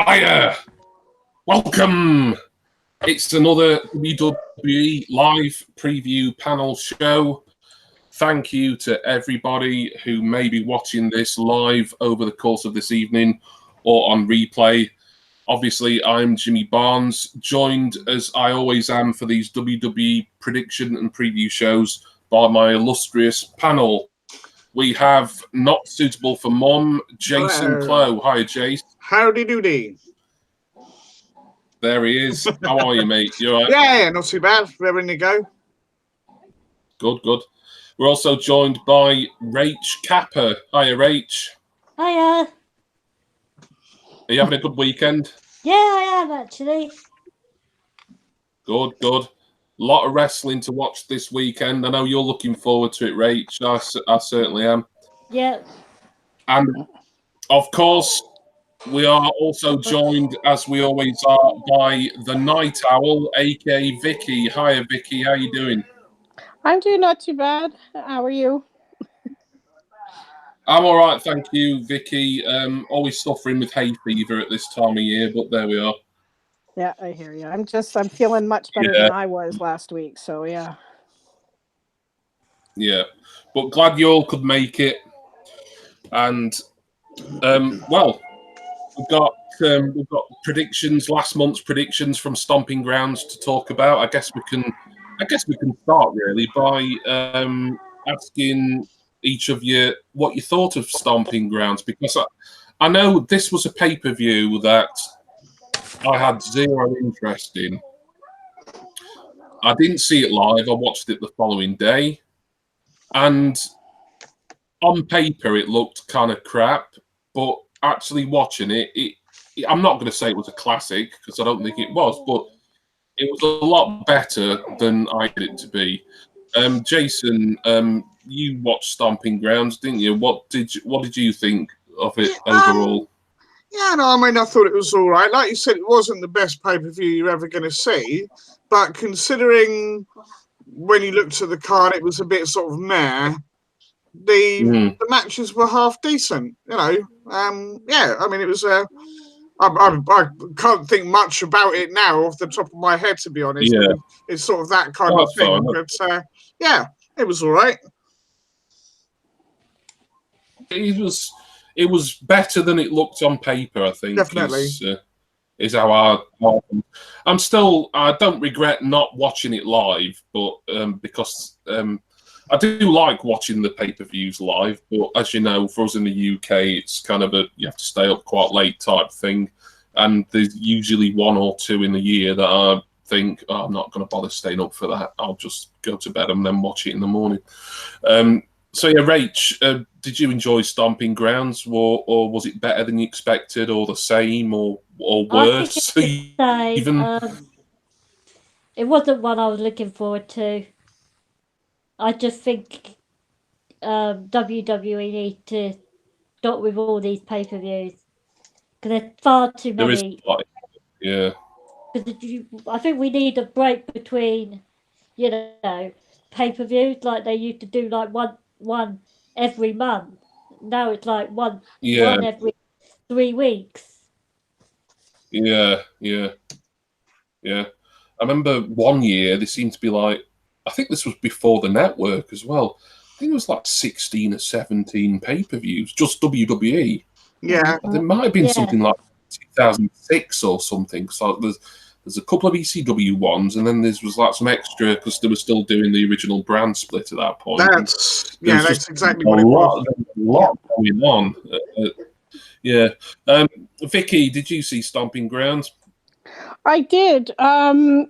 Hiya! Welcome! It's another WWE live preview panel show. Thank you to everybody who may be watching this live over the course of this evening or on replay. Obviously, I'm Jimmy Barnes, joined as I always am for these WWE prediction and preview shows by my illustrious panel. We have Not Suitable for Mom, Jason Clow. Hi, Jace. Howdy doody. There he is. How are you, mate? You all right? Yeah, not too bad. Ready to go. Good, good. We're also joined by Rach Capper. Hiya, Rach. Hiya. Are you having a good weekend? Yeah, I am actually. Good, good. A lot of wrestling to watch this weekend. I know you're looking forward to it, Rach. I certainly am. Yeah. And, of course, we are also joined, as we always are, by the Night Owl, a.k.a. Vicky. Hiya, Vicky. How you doing? I'm doing not too bad. How are you? I'm all right, thank you, Vicky. Always suffering with hay fever at this time of year, but there we are. Yeah, I hear you. I'm feeling much better than I was last week. So yeah. Yeah, but glad you all could make it. And well, we've got predictions, last month's predictions from Stomping Grounds to talk about. I guess we can start really by asking each of you what you thought of Stomping Grounds, because I know this was a pay-per-view that I had zero interest in. I didn't see it live. I watched it the following day, and on paper it looked kind of crap, but actually watching it, I'm not going to say it was a classic because I don't think it was, but it was a lot better than I did it to be. Jason, you watched Stomping Grounds, didn't you? What did you think of it overall? Yeah, no, I mean, I thought it was all right. Like you said, it wasn't the best pay-per-view you're ever going to see, but considering when you looked at the card, it was a bit sort of meh. The matches were half decent, you know. Yeah, I mean, it was. I can't think much about it now off the top of my head, to be honest. Yeah. It's sort of that kind of thing. Fine. But yeah, it was all right. It was better than it looked on paper, I think. Definitely. Is how I don't regret not watching it live, but because I do like watching the pay-per-views live, but as you know, for us in the UK, it's kind of you have to stay up quite late type thing, and there's usually one or two in the year that I think, I'm not going to bother staying up for that. I'll just go to bed and then watch it in the morning. So yeah, Rach, did you enjoy Stomping Grounds, or was it better than you expected, or the same, or worse? Even it wasn't one I was looking forward to. I just think WWE need to stop with all these pay-per-views because there's far too many. Yeah. I think we need a break between, pay-per-views like they used to do, like one every month. Now it's like one every 3 weeks. Yeah. I remember one year there seemed to be like, I think this was before the network as well. I think it was like 16 or 17 pay-per-views, just WWE. Yeah. There might have been something like 2006 or something. So there's a couple of ECW ones, and then there was like some extra because they were still doing the original brand split at that point. That's exactly what it was. A lot going on. Yeah. Vicky, did you see Stomping Grounds? I did. I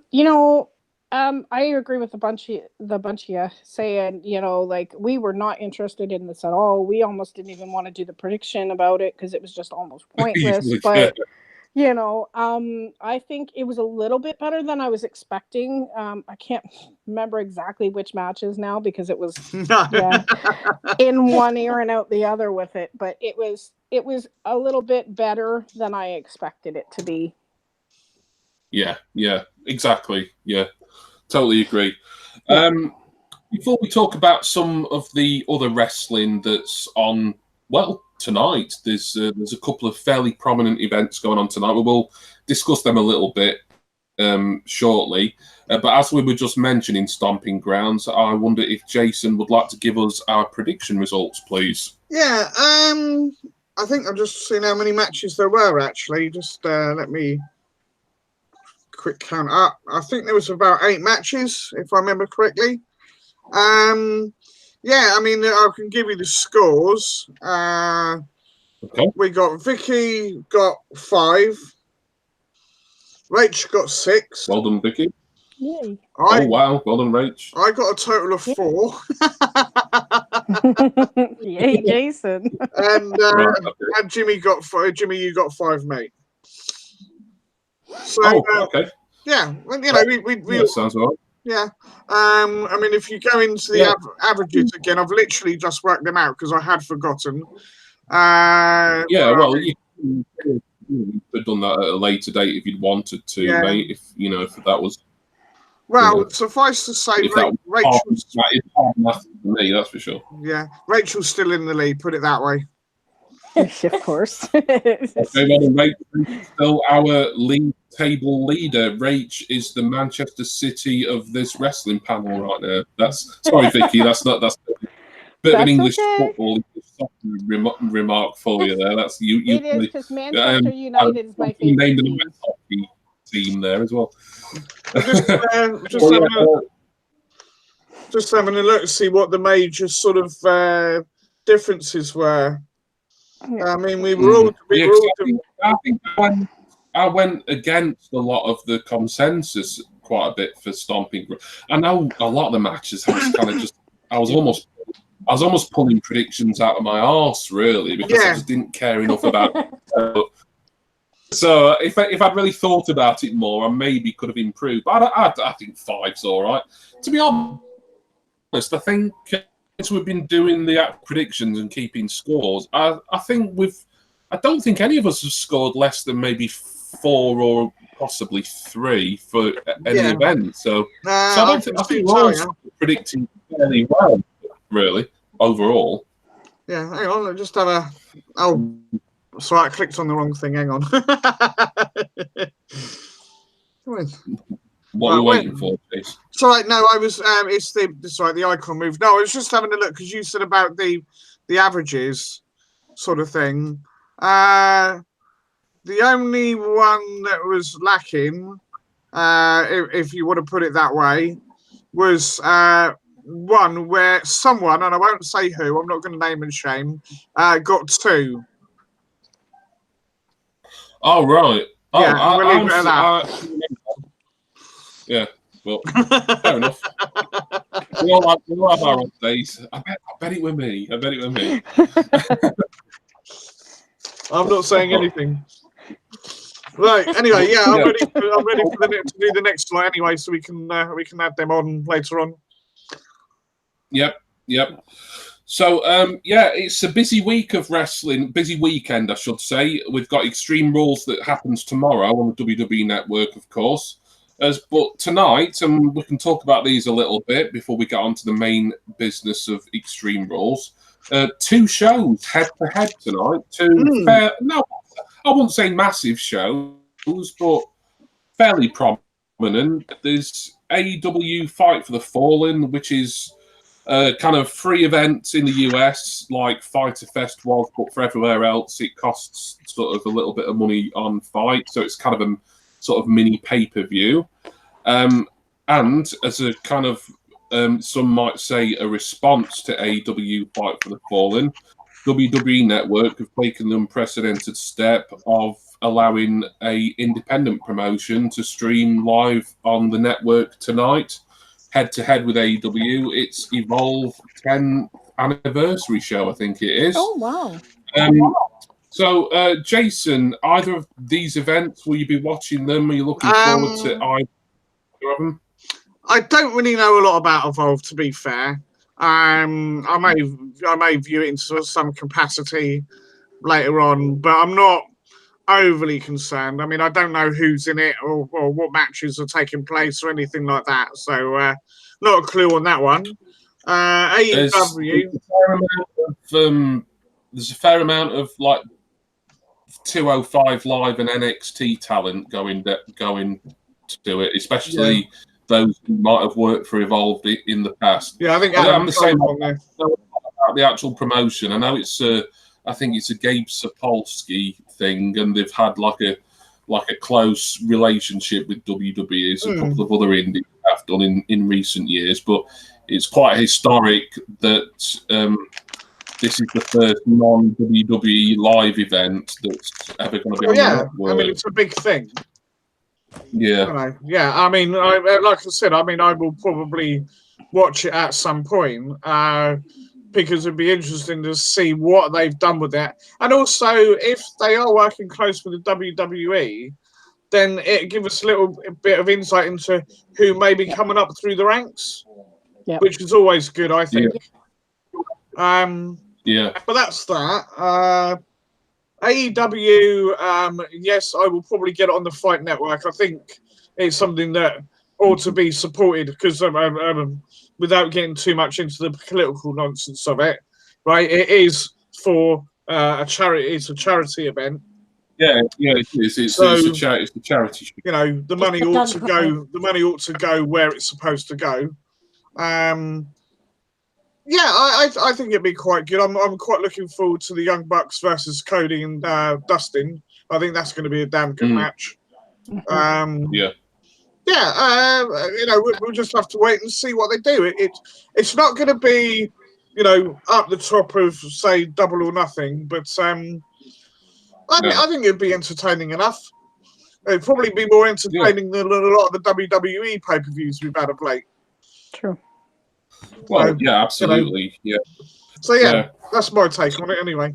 agree with the bunch of you saying, like, we were not interested in this at all. We almost didn't even want to do the prediction about it because it was just almost pointless. But I think it was a little bit better than I was expecting. I can't remember exactly which matches now because it was in one ear and out the other with it. But it was a little bit better than I expected it to be. Yeah, exactly. Yeah, totally agree. Before we talk about some of the other wrestling that's on, well, tonight. There's a couple of fairly prominent events going on tonight. We will discuss them a little bit shortly. But as we were just mentioning Stomping Grounds, I wonder if Jason would like to give us our prediction results, please. Yeah, I think I've just seen how many matches there were, actually. Just let me quick count up. I think there was about 8 matches, if I remember correctly. Yeah, I mean, I can give you the scores. Okay. We got Vicky got 5. Rach got 6. Well done, Vicky. Yay. Oh, wow. Well done, Rach. I got a total of 4. Yay, Jason. And, Right, okay. and Jimmy got 5. Jimmy, you got 5, mate. So, Okay. yeah, well, you know, we That sounds all right. yeah. I mean, if you go into the averages again, I've literally just worked them out because I had forgotten. Yeah, well, you could have done that at a later date if you'd wanted to, mate. If that was. Well, suffice to say, Rachel's hard math for me, that's for sure. Yeah, Rachel's still in the lead. Put it that way. Of course. Okay, well, Rach is still our league table leader. Rach is the Manchester City of this wrestling panel right now. That's sorry, Vicky. That's a bit of an English football remark for you there. That's you. It is because Manchester United is my favorite named team. a hockey team there as well. Just having a look to see what the major sort of differences were. I mean, we were all. I think I went against a lot of the consensus quite a bit for Stomping. I know a lot of the matches. I was kind of just. I was almost pulling predictions out of my arse, really, because I just didn't care enough about it. So if I'd really thought about it more, I maybe could have improved. But I think 5's all right. To be honest, I think since we've been doing the predictions and keeping scores, I don't think any of us have scored less than maybe 4 or possibly 3 for any event. So I think we're all predicting fairly well, really, overall. Yeah, hang on, just have a. Oh, sorry, I clicked on the wrong thing. Hang on. What are we waiting for, please? Sorry, no, I was. It's the icon moved. No, I was just having a look because you said about the averages, sort of thing. The only one that was lacking, if you want to put it that way, was one where someone, and I won't say who, I'm not going to name and shame, got 2. Oh, right. Oh, yeah, we'll leave it at that. Yeah, well, fair enough. We all have our own days. I bet it with me. I'm not saying anything. Right. Anyway, yeah, I'm ready to do the next one anyway, so we can add them on later on. Yep. So, it's a busy week of wrestling, busy weekend, I should say. We've got Extreme Rules that happens tomorrow on the WWE Network, of course. But tonight, and we can talk about these a little bit before we get on to the main business of Extreme Rules. 2 shows head-to-head tonight. 2 no, I wouldn't say massive shows, but fairly prominent. There's AEW Fight for the Fallen, which is kind of free events in the US, like Fighter Fest was, but for everywhere else, it costs sort of a little bit of money on Fight, so it's kind of a sort of mini pay-per-view. And as a kind of, some might say, a response to AEW Fight for the Fallen, WWE Network have taken the unprecedented step of allowing a independent promotion to stream live on the network tonight, head-to-head with AEW. It's Evolve 10th anniversary show, I think it is. Oh, wow. So, Jason, either of these events, will you be watching them? Are you looking forward to either of them? I don't really know a lot about Evolve, to be fair. I may view it in some capacity later on, but I'm not overly concerned. I mean, I don't know who's in it or what matches are taking place or anything like that. So, not a clue on that one. AEW. there's a fair amount of like 205 Live and NXT talent going to it, especially those who might have worked for Evolve in the past. Yeah, I think I'm the same on there. About the actual promotion. I know I think it's a Gabe Sapolsky thing, and they've had like a close relationship with WWE, as a couple of other indies have done in recent years. But it's quite historic that this is the first non-WWE live event that's ever going to be on the network. I mean, it's a big thing. Yeah. I mean, like I said, I will probably watch it at some point because it'd be interesting to see what they've done with that. And also, if they are working close with the WWE, then it gives us a little bit of insight into who may be coming up through the ranks, which is always good, I think. But that's that. AEW, yes, I will probably get it on the Fight Network. I think it's something that ought to be supported because without getting too much into the political nonsense of it, right? It is for a charity. It's a charity event. Yeah, it is. It's a charity. You know, the money ought to go. The money ought to go where it's supposed to go. Yeah, I think it'd be quite good. I'm quite looking forward to the Young Bucks versus Cody and Dustin. I think that's going to be a damn good match. You know, we'll just have to wait and see what they do. It's not going to be, you know, up the top of say Double or Nothing, but I think it'd be entertaining enough. It'd probably be more entertaining than a lot of the WWE pay-per-views we've had of late. True. Well, absolutely. You know, So that's my take on it anyway.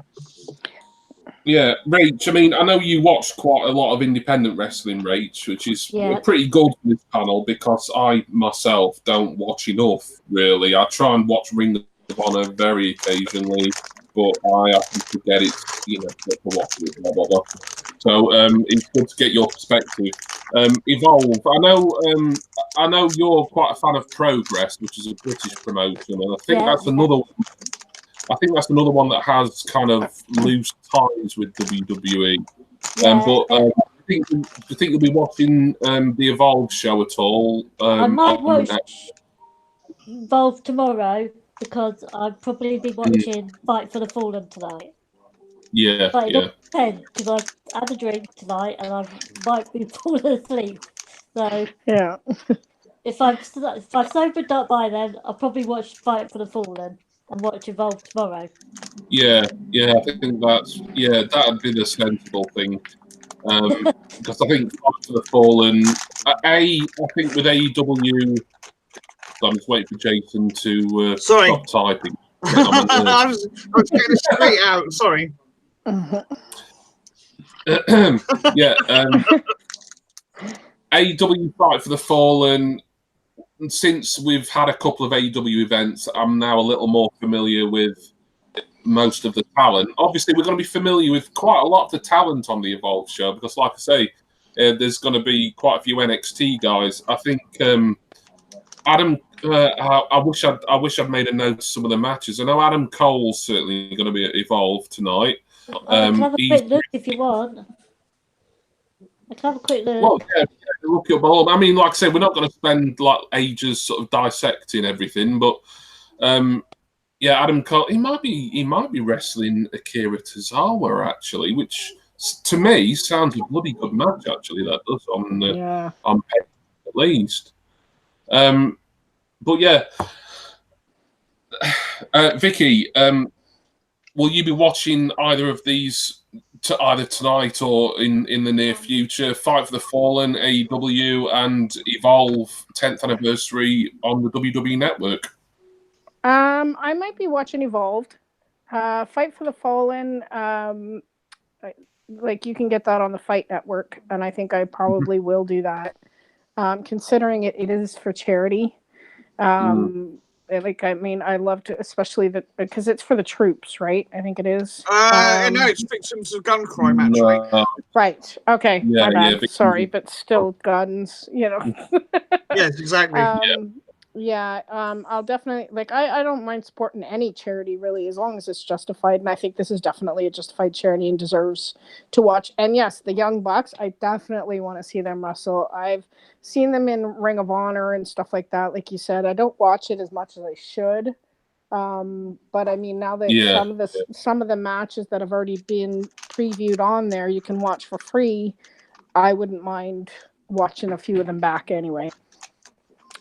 Yeah, Rach, I mean, I know you watch quite a lot of independent wrestling, Rach, which is pretty good for this panel because I myself don't watch enough, really. I try and watch Ring of Honor very occasionally, but I often forget it, you know, to watch it, blah, blah, blah. So it's good to get your perspective. Evolve, I know you're quite a fan of Progress, which is a British promotion, and I think that's another one. I think that's another one that has kind of loose ties with WWE. But do you think you'll be watching the Evolve show at all? I might watch Evolve tomorrow because I'll probably be watching Fight for the Fallen tonight. But it depends because I've had a drink tonight and I might be falling asleep. So if I've sobered up by then, I'll probably watch Fight for the Fallen and watch Evolve tomorrow. I think that'd be the sensible thing. Because I think Fight for the Fallen, I think with AEW, I'm just waiting for Jason to stop typing. I was getting it straight out. Sorry. AEW Fight for the Fallen. Since we've had a couple of AEW events, I'm now a little more familiar with most of the talent. Obviously, we're going to be familiar with quite a lot of the talent on the Evolve show because, like I say, there's going to be quite a few NXT guys. I think Adam. I wish I'd made a note of some of the matches. I know Adam Cole's certainly going to be at Evolve tonight. I can have a quick look if you want. I can have a quick look. Well, look at all. I mean, like I said, we're not going to spend like ages sort of dissecting everything, but Adam Cole, he might be wrestling Akira Tozawa actually, which to me sounds a bloody good match. Actually, that does on paper at least. But Vicky, will you be watching either of these either tonight or in the near future? Fight for the Fallen, AEW, and Evolve 10th anniversary on the WWE Network. I might be watching Evolved. Fight for the Fallen, like you can get that on the Fight Network, and I think I probably will do that. Considering it is for charity. Like, I mean, I love to, especially because it's for the troops, right? I think it is. No, it's victims of gun crime, actually. Right. Okay. My bad. Sorry, but still guns, you know. Yes, exactly. Yeah, I'll definitely I don't mind supporting any charity really as long as it's justified, and I think this is definitely a justified charity and deserves to watch. And yes, the Young Bucks, I definitely want to see them wrestle. I've seen them in Ring of Honor and stuff like that. Like you said, I don't watch it as much as I should. But I mean, now that some of the matches that have already been previewed on there, you can watch for free. I wouldn't mind watching a few of them back anyway.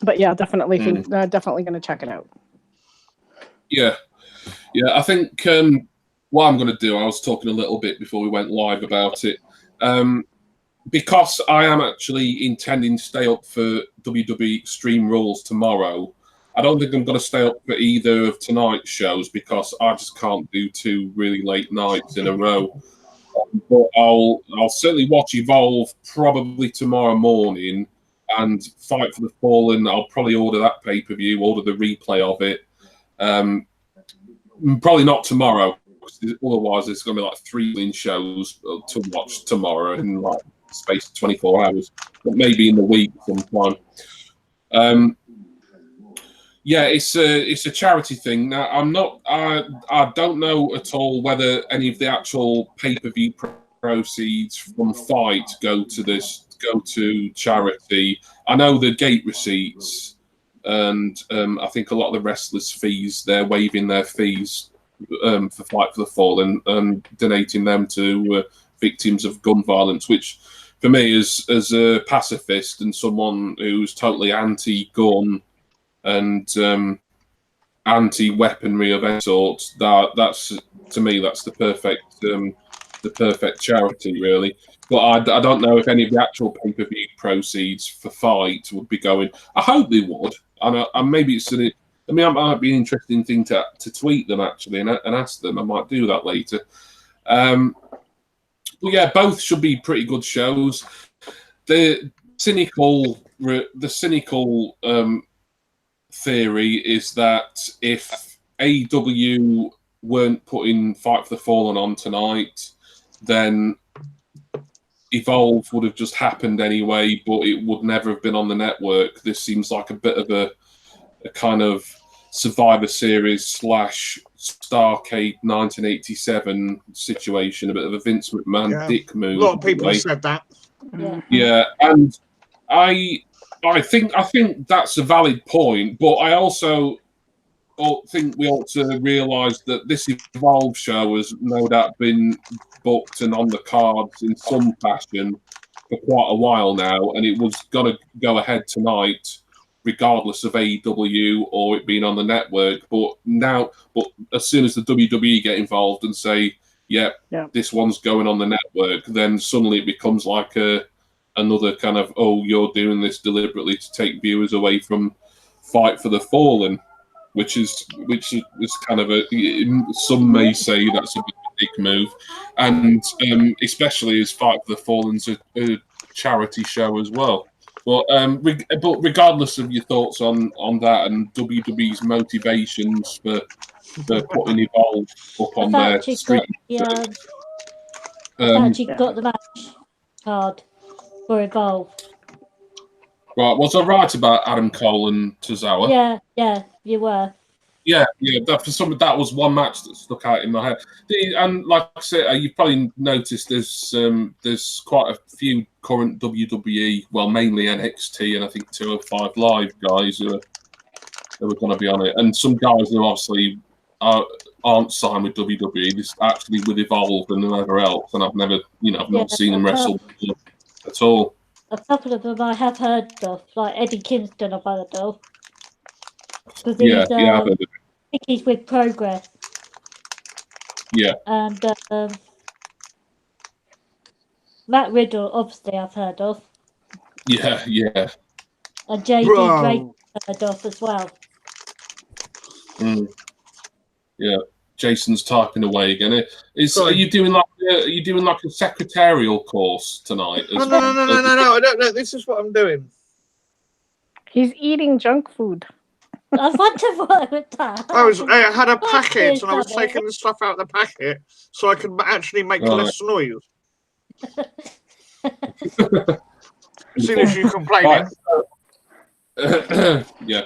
But yeah, definitely definitely going to check it out. Yeah, I think what I'm going to do, I was talking a little bit before we went live about it, because I am actually intending to stay up for WWE Extreme Rules tomorrow. I don't think I'm going to stay up for either of tonight's shows because I just can't do 2 really late nights in a row. But I'll certainly watch Evolve probably tomorrow morning. And Fight for the Fallen, I'll probably order that pay-per-view, order the replay of it. Probably not tomorrow, otherwise there's going to be like 3 shows to watch tomorrow in like space of 24 hours, but maybe in the week sometime. Yeah, it's a charity thing. Now, I don't know at all whether any of the actual pay-per-view proceeds from Fight go to charity. I know the gate receipts, and I think a lot of the wrestlers' fees, they're waiving their fees for Fight for the Fallen and donating them to victims of gun violence, which for me, as a pacifist and someone who's totally anti-gun and anti-weaponry of any sort, that's to me that's the perfect charity, really. But I don't know if any of the actual pay-per-view proceeds for Fight would be going. I hope they would, and maybe it's it might be an interesting thing to tweet them actually and ask them. I might do that later. But yeah, both should be pretty good shows. The cynical theory is that if AEW weren't putting Fight for the Fallen on tonight, then Evolve would have just happened anyway, but it would never have been on the network. This seems like a bit of a kind of Survivor Series / Starrcade 1987 situation, a bit of a Vince McMahon dick move. A lot of people said that. Yeah, and I think that's a valid point, but I also think we ought to realise that this Evolve show has no doubt been booked and on the cards in some fashion for quite a while now, and it was going to go ahead tonight regardless of AEW or it being on the network. But as soon as the WWE get involved and say, this one's going on the network, then suddenly it becomes like another kind of, you're doing this deliberately to take viewers away from Fight for the Fallen, which is kind of some may say that's a big move, and especially as Fight for the Fallen's a charity show as well. But regardless of your thoughts on that and WWE's motivations for putting Evolve up on their street, I've actually got the match card for Evolve. Right, was I right about Adam Cole and Tozawa? Yeah, you were. Yeah. That was one match that stuck out in my head. And like I said, you've probably noticed there's quite a few current WWE, well, mainly NXT and I think 205 Live guys who are going to be on it, and some guys who obviously aren't signed with WWE. This actually with Evolve and whoever else, and I've not seen them wrestle at all. A couple of them I have heard of, like Eddie Kingston I've heard of. Because I think he's with Progress. Yeah. And Matt Riddle, obviously, I've heard of. Yeah. And JD Drake I've heard of as well. Yeah. Jason's typing away again. Are you doing like a secretarial course tonight? No, I don't know. This is what I'm doing. He's eating junk food. I wonder what with that. I had a packet and I was taking the stuff out of the packet so I could actually make less noise. As soon as you complain. Yeah.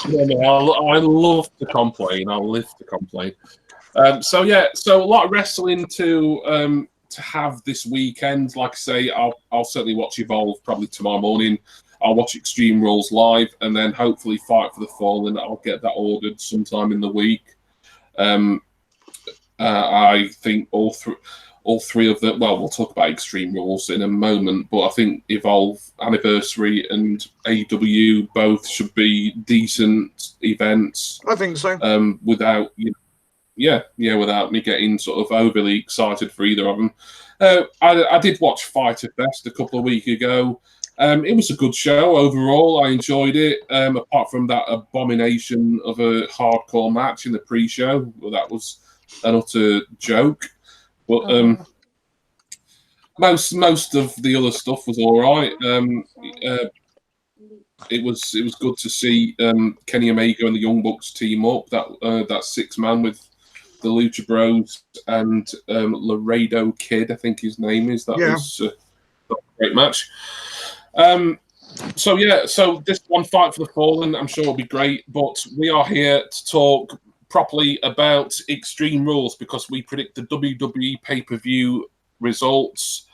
I love to complain. I live to complain. So a lot of wrestling to have this weekend. Like I say, I'll certainly watch Evolve probably tomorrow morning. I'll watch Extreme Rules live, and then hopefully Fight for the Fallen. I'll get that ordered sometime in the week. I think all three of them. Well, we'll talk about Extreme Rules in a moment, but I think Evolve, Anniversary, and AW both should be decent events. I think so. Without without me getting sort of overly excited for either of them. I did watch Fighter Fest a couple of weeks ago. It was a good show overall. I enjoyed it. Apart from that abomination of a hardcore match in the pre-show, well, that was an utter joke. But most of the other stuff was all right. It was good to see Kenny Omega and the Young Bucks team up. That 6-man with the Lucha Bros and Laredo Kid, I think his name is. That was a great match. So this one, Fight for the Fallen, I'm sure will be great. But we are here to talk properly about Extreme Rules because we predict the WWE pay-per-view results.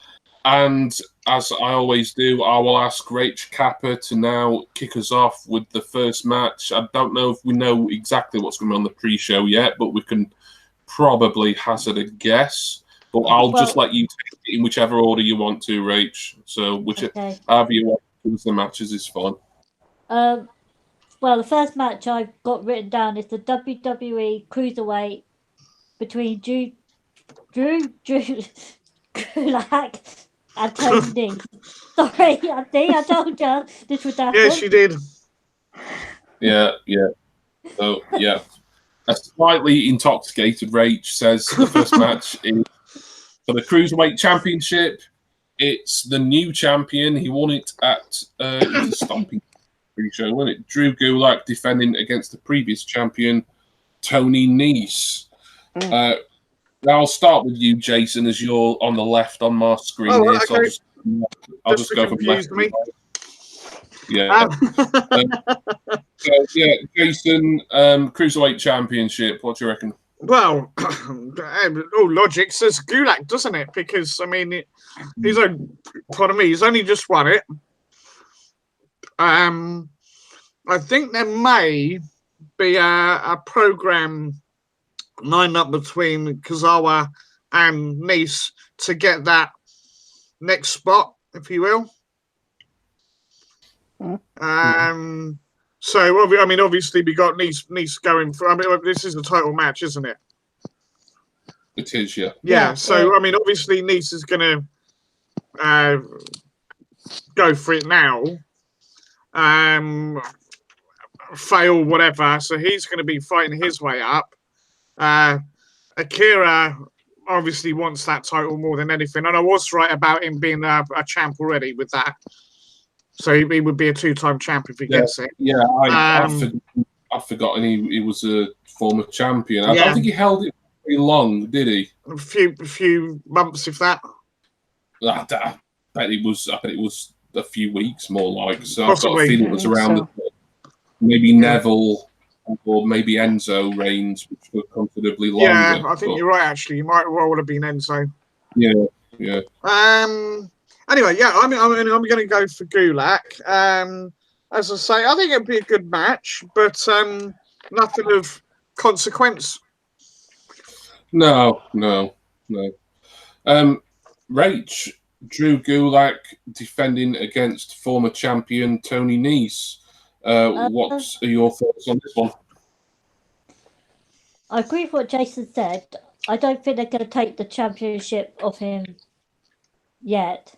And as I always do, I will ask Rach Kappa to now kick us off with the first match. I don't know if we know exactly what's going to be on the pre-show yet, but we can probably hazard a guess. But I'll just let you take it in whichever order you want to, Rach. So however you want to choose the matches is fine. Well, the first match I've got written down is the WWE Cruiserweight between Drew Gulak and Tony Nese. Sorry, Andy, I told you this would happen. Yes, you did. Yeah. So, yeah. A slightly intoxicated Rach says the first match is for the Cruiserweight Championship. It's the new champion. He won it at the Stomping pre-show, wasn't it? Drew Gulak defending against the previous champion, Tony Nese. I'll start with you, Jason, as you're on the left on my screen here. Okay. So I'll just go from left. Me. Yeah. Jason, Cruiserweight Championship. What do you reckon? Well, all logic says Gulak, doesn't it? Because I mean, he's only just won it. I think there may be a program lined up between Kazawa and Nese to get that next spot, if you will. So I mean, obviously we got Nese going for. I mean, this is a title match, isn't it? It is, yeah. Yeah. So I mean, obviously Nese is going to go for it now. Fail, whatever. So he's going to be fighting his way up. Akira obviously wants that title more than anything, and I was right about him being a champ already with that. So he would be a 2-time champ if he gets it. Yeah, I've forgotten he was a former champion. I don't think he held it very long, did he? A few months, if that. I bet it was a few weeks, more like. So Possibly. I've got a feeling it was around maybe Neville or maybe Enzo reigns, which were considerably longer. Yeah, I think you're right. Actually, you might well have been Enzo. Yeah. Anyway, yeah, I'm going to go for Gulak. As I say, I think it'd be a good match, but nothing of consequence. No. Rach, Drew Gulak defending against former champion Tony Nese. What are your thoughts on this one? I agree with what Jason said. I don't think they're going to take the championship off him yet.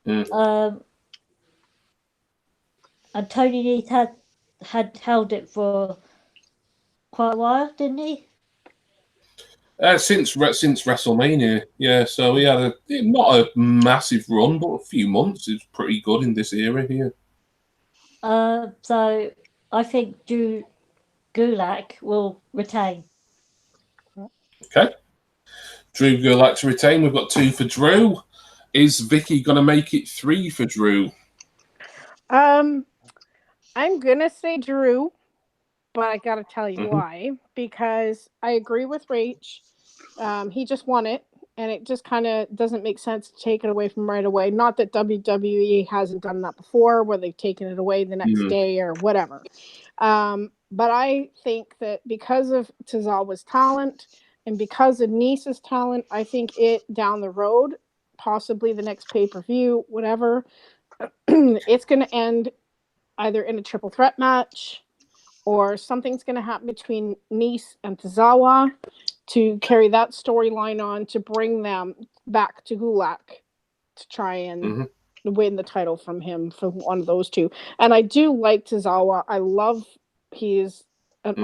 And Tony Nese had held it for quite a while, didn't he? Since WrestleMania, yeah. So he had not a massive run, but a few months. It's pretty good in this era here. So I think Drew Gulak will retain. Okay. Drew Gulak to retain. We've got 2 for Drew. Is Vicky going to make it 3 for Drew? I'm gonna say Drew, but I gotta tell you why. Because I agree with Rach. He just won it, and it just kind of doesn't make sense to take it away from right away. Not that WWE hasn't done that before, where they've taken it away the next day or whatever. But I think that because of Tozawa's talent and because of Nice's talent, I think it down the road, possibly the next pay-per-view, whatever, it's going to end either in a triple threat match or something's going to happen between Nice and Tozawa to carry that storyline on to bring them back to Gulak to try and win the title from him for one of those two. And I do like Tozawa. I love he's an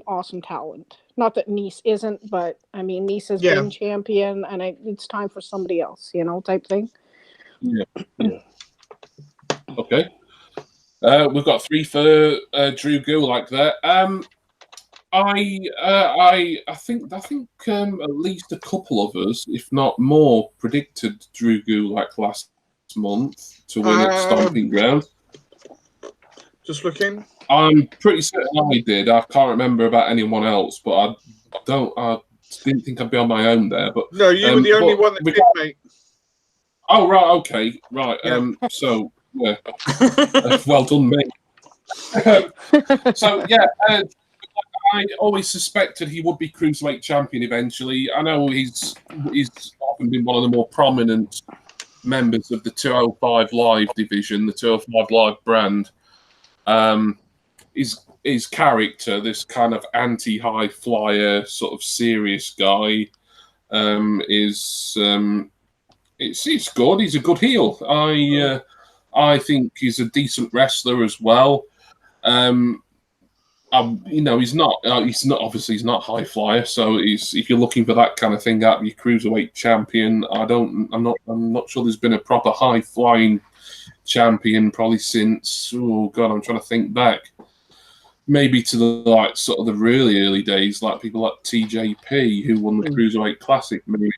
awesome talent. Not that Nice isn't, but I mean Nice has been champion, and it's time for somebody else, type thing. Yeah. Okay. We've got 3 for Drew Gulak there. I think at least a couple of us, if not more, predicted Drew Gulak last month to win at Stomping Ground. Just looking. I'm pretty certain I did. I can't remember about anyone else, but I didn't think I'd be on my own there. But no, you were the only one that did, mate. Oh right, okay, right. Yeah. So yeah, well done, mate. So yeah. I always suspected he would be Cruiserweight champion eventually. I know he's often been one of the more prominent members of the 205 Live division, the 205 Live brand. His character, this kind of anti-high flyer, sort of serious guy, it's good. He's a good heel. I think he's a decent wrestler as well. He's not high flyer. So if you're looking for that kind of thing out of your cruiserweight champion, I'm not sure there's been a proper high flying champion probably since. Oh God, I'm trying to think back. Maybe to the sort of the really early days, like people like TJP who won the Cruiserweight Classic, maybe.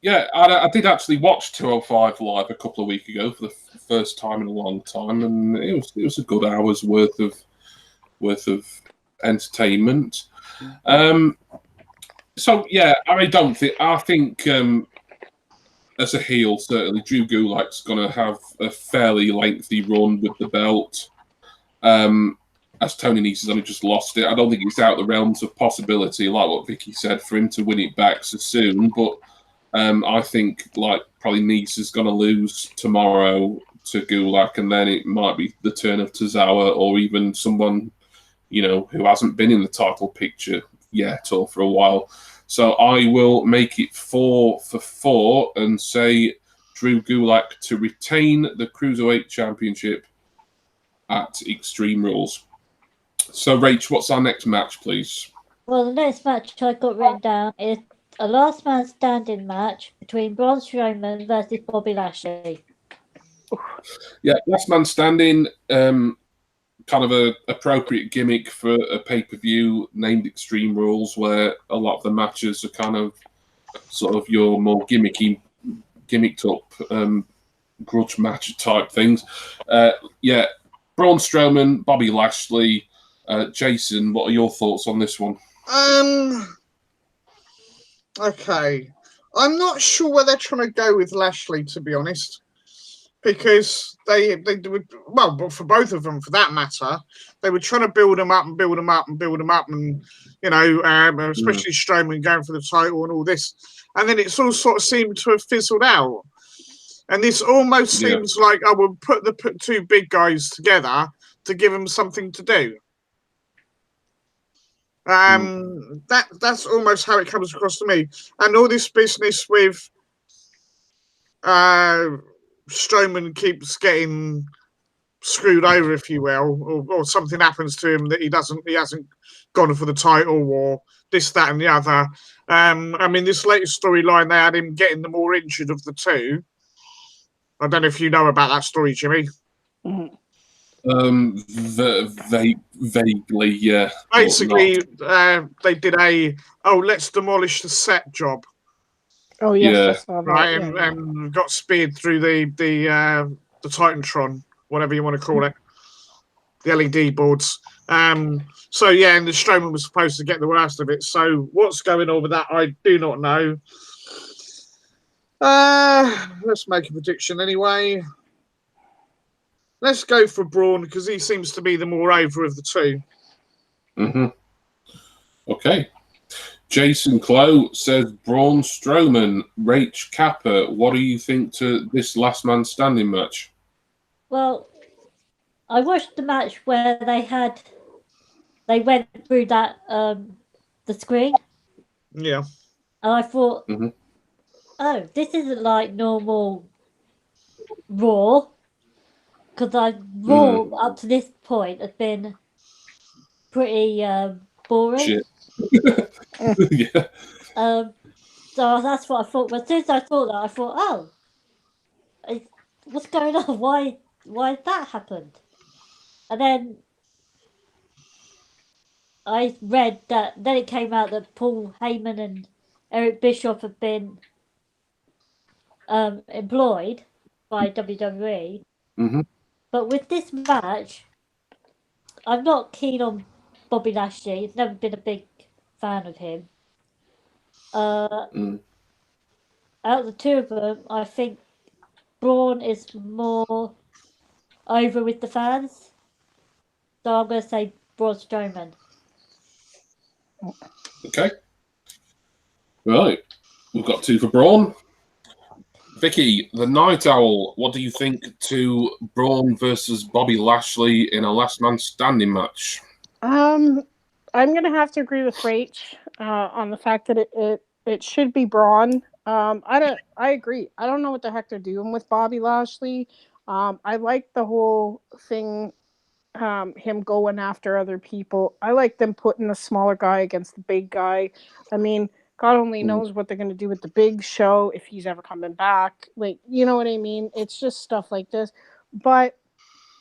Yeah, I did actually watch 205 Live a couple of weeks ago for the first time in a long time, and it was a good hour's worth of entertainment. So yeah, I think as a heel, certainly Drew Gulak's going to have a fairly lengthy run with the belt. As Tony Nese has only just lost it, I don't think it's out the realms of possibility, like what Vicky said, for him to win it back so soon. But I think probably Nese is going to lose tomorrow to Gulak, and then it might be the turn of Tozawa or even someone who hasn't been in the title picture yet or for a while. So I will make it 4 for 4 and say Drew Gulak to retain the Cruiserweight Championship at Extreme Rules. So, Rach, what's our next match, please? Well, the next match I got written down is a last man standing match between Braun Strowman versus Bobby Lashley. Yeah, last man standing, kind of a appropriate gimmick for a pay-per-view named Extreme Rules, where a lot of the matches are kind of sort of your more gimmicked up grudge match type things. Yeah, Braun Strowman, Bobby Lashley. Jason, what are your thoughts on this one? Okay. I'm not sure where they're trying to go with Lashley, to be honest. Because they would, well, but for both of them, for that matter, they were trying to build him up, and especially Strowman going for the title and all this, and then it's all sort of seemed to have fizzled out. And this almost seems like I would put two big guys together to give them something to do. That's almost how it comes across to me. And all this business with Strowman keeps getting screwed over, if you will, or something happens to him that he hasn't gone for the title, or this, that, and the other. I mean, this latest storyline, they had him getting the more injured of the two. I don't know if you know about that story, Jimmy. Vaguely, yeah. Basically, they did let's demolish the set job. Oh yes, Yeah. I saw that. Right, and got speared through the Titantron, whatever you want to call it, the LED boards. So yeah, and the Strowman was supposed to get the worst of it. So what's going on with that? I do not know. Let's make a prediction anyway. Let's go for Braun because he seems to be the more over of the two. Okay. Jason Clow says Braun Strowman, Rach Kappa. What do you think to this last man standing match? Well, I watched the match where they went through that the screen. Yeah. And I thought, oh, this isn't like normal Raw. Because Raw up to this point has been pretty boring. Shit. Yeah. So that's what I thought. But as soon as I thought that, I thought, oh, what's going on? Why that happened? And then I read that. Then it came out that Paul Heyman and Eric Bischoff have been employed by WWE. But with this match, I'm not keen on Bobby Lashley. He's never been a big fan of him. Out of the two of them, I think Braun is more over with the fans. So I'm going to say Braun Strowman. Okay. Right. We've got 2 for Braun. Vicky, the Night Owl, what do you think to Braun versus Bobby Lashley in a last man standing match? I'm going to have to agree with Rach on the fact that it should be Braun. I agree. I don't know what the heck they're doing with Bobby Lashley. I like the whole thing, him going after other people. I like them putting the smaller guy against the big guy. I mean, God only knows what they're going to do with the Big Show if he's ever coming back. Like, you know what I mean? It's just stuff like this. But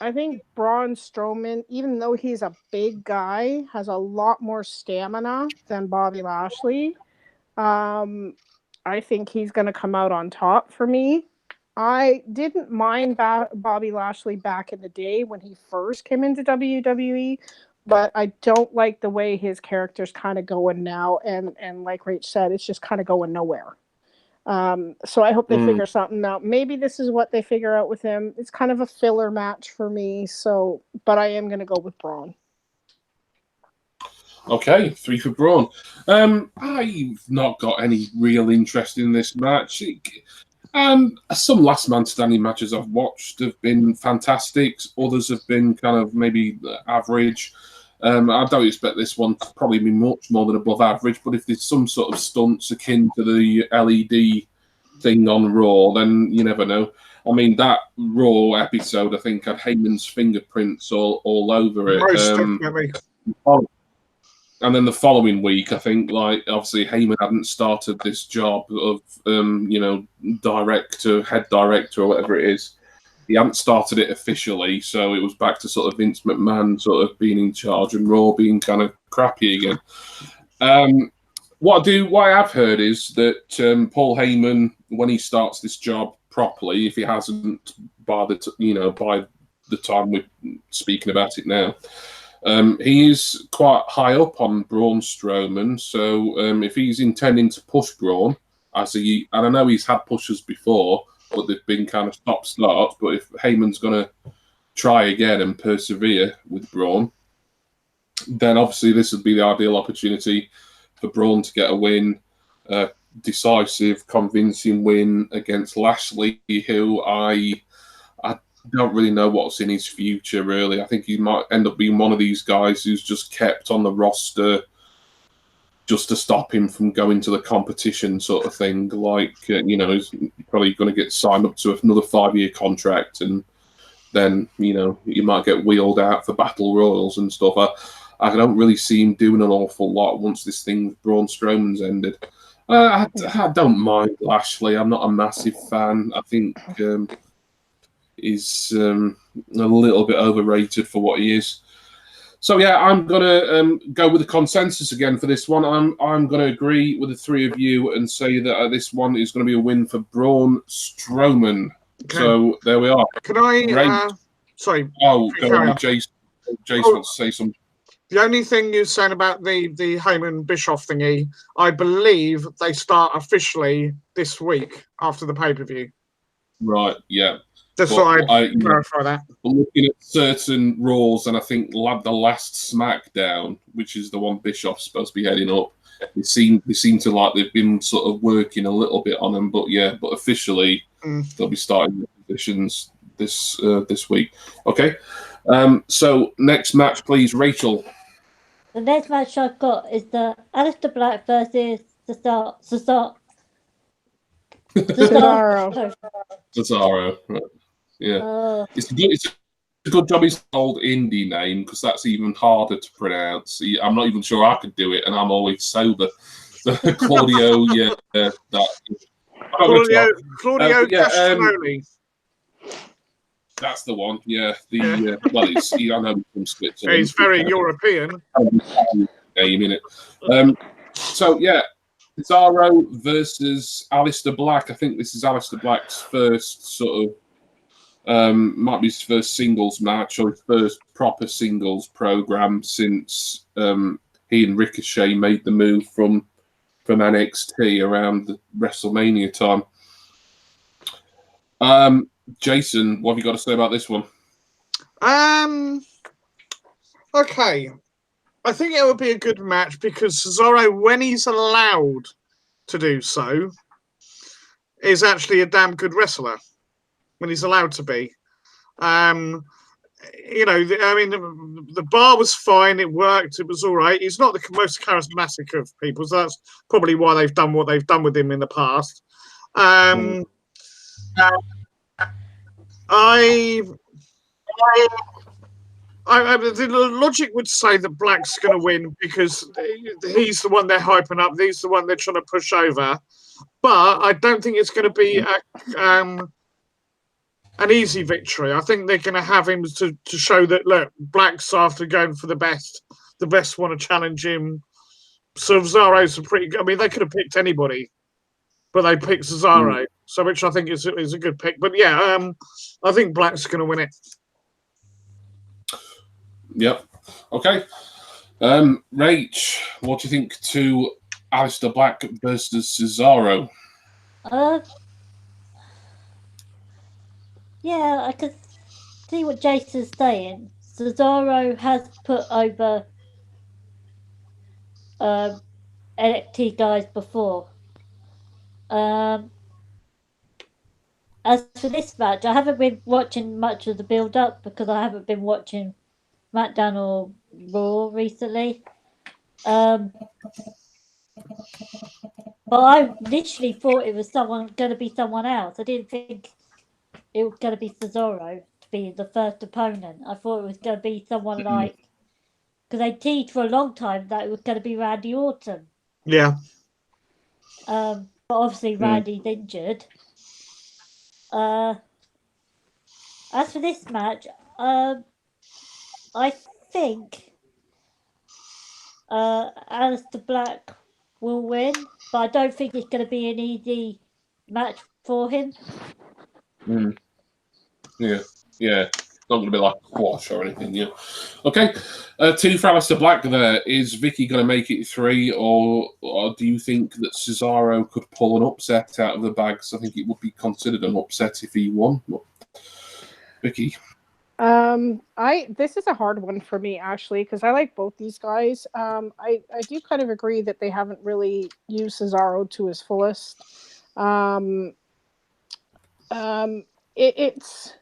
I think Braun Strowman, even though he's a big guy, has a lot more stamina than Bobby Lashley. I think he's going to come out on top for me. I didn't mind Bobby Lashley back in the day when he first came into WWE, but I don't like the way his character's kind of going now. And like Rach said, it's just kind of going nowhere. So I hope they figure something out. Maybe this is what they figure out with him. It's kind of a filler match for me. So, but I am going to go with Braun. Okay, 3 for Braun. I've not got any real interest in this match. Some last man standing matches I've watched have been fantastic. Others have been kind of maybe average. I don't expect this one to probably be much more than above average, but if there's some sort of stunts akin to the LED thing on Raw, then you never know. I mean, that Raw episode, I think, had Heyman's fingerprints all over it. Most definitely. And then the following week, I think, like, obviously Heyman hadn't started this job of, head director or whatever it is. He hadn't started it officially, so it was back to sort of Vince McMahon sort of being in charge and Raw being kind of crappy again. What I have heard is that Paul Heyman, when he starts this job properly, if he hasn't by the time we're speaking about it now, he is quite high up on Braun Strowman. So if he's intending to push Braun, and I know he's had pushes before, but they've been kind of stop-start. But if Heyman's going to try again and persevere with Braun, then obviously this would be the ideal opportunity for Braun to get a win, decisive, convincing win against Lashley, who I don't really know what's in his future, really. I think he might end up being one of these guys who's just kept on the roster just to stop him from going to the competition sort of thing. Like, he's probably going to get signed up to another 5-year contract, and then, you might get wheeled out for battle royals and stuff. I don't really see him doing an awful lot once this thing with Braun Strowman's ended. I don't mind Lashley. I'm not a massive fan. I think he's a little bit overrated for what he is. So yeah, I'm gonna go with the consensus again for this one. I'm gonna agree with the three of you and say that this one is going to be a win for Braun Strowman. Okay. So there we are. Can I? Sorry. Oh, go on, Jason. Jason wants to say something. The only thing you're saying about the Heyman Bischoff thingy, I believe they start officially this week after the pay-per-view. Right. Yeah. Just thought I'd clarify that. Looking at certain Raws, and I think the last SmackDown, which is the one Bischoff's supposed to be heading up, they seem to like they've been sort of working a little bit on them, but officially they'll be starting the positions this week. Okay. So next match, please, Rachel. The next match I've got is the Aleister Black versus Cesaro. Cesaro. Right. Yeah, it's a good job he's called indie name because that's even harder to pronounce. I'm not even sure I could do it, and I'm always sober. Claudio, Claudio Castagnoli. That's the one. Yeah, well, I know he's from Switzerland. He's very European. Game in it. So yeah. Cesaro versus Aleister Black. I think this is Aleister Black's first sort of might be his first singles match or his first proper singles program since he and Ricochet made the move from NXT around the WrestleMania time. Jason, what have you got to say about this one? Okay. I think it would be a good match because Cesaro, when he's allowed to do so, is actually a damn good wrestler. When he's allowed to be. The bar was fine. It worked. It was all right. He's not the most charismatic of people, so that's probably why they've done what they've done with him in the past. The logic would say that Black's going to win because he's the one they're hyping up. He's the one they're trying to push over. But I don't think it's going to be an easy victory. I think they're going to have him to show that, look, Black's after going for the best want to challenge him. So Cesaro's pretty good. I mean, they could have picked anybody, but they picked Cesaro, so which I think is a good pick. But yeah, I think Black's going to win it. Yep. Okay. Rach, what do you think to Aleister Black versus Cesaro? Yeah, I could see what Jason's saying. Cesaro has put over NXT guys before. As for this match, I haven't been watching much of the build-up because I haven't been watching SmackDown or Raw recently. But I literally thought it was going to be someone else. I didn't think it was going to be Cesaro to be the first opponent. I thought it was going to be someone like, because they teased for a long time that it was going to be Randy Orton. Yeah. But obviously Randy's injured. As for this match, I think Aleister Black will win, but I don't think it's going to be an easy match for him. Yeah. It's not going to be like a quash or anything, yeah. Okay, 2 for Aleister Black there. Is Vicky going to make it 3, or do you think that Cesaro could pull an upset out of the bag? Because I think it would be considered an upset if he won. Vicky? This is a hard one for me, actually, because I like both these guys. I do kind of agree that they haven't really used Cesaro to his fullest. It's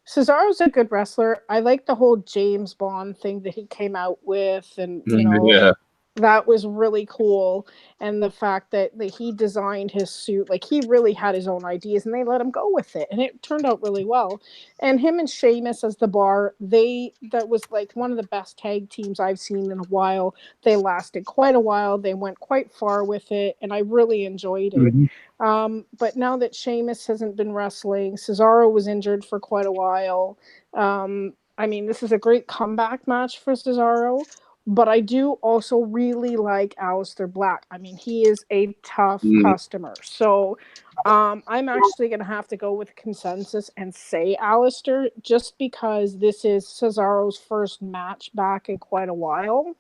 Cesaro's a good wrestler. I like the whole James Bond thing that he came out with, and that was really cool. And the fact that he designed his suit, like he really had his own ideas, and they let him go with it, and it turned out really well. And him and Sheamus as the Bar, that was like one of the best tag teams I've seen in a while. They lasted quite a while. They went quite far with it, and I really enjoyed it. But now that Sheamus hasn't been wrestling, Cesaro was injured for quite a while. I mean, this is a great comeback match for Cesaro, but I do also really like Aleister Black. I mean, he is a tough customer. So I'm actually going to have to go with consensus and say Aleister, just because this is Cesaro's first match back in quite a while.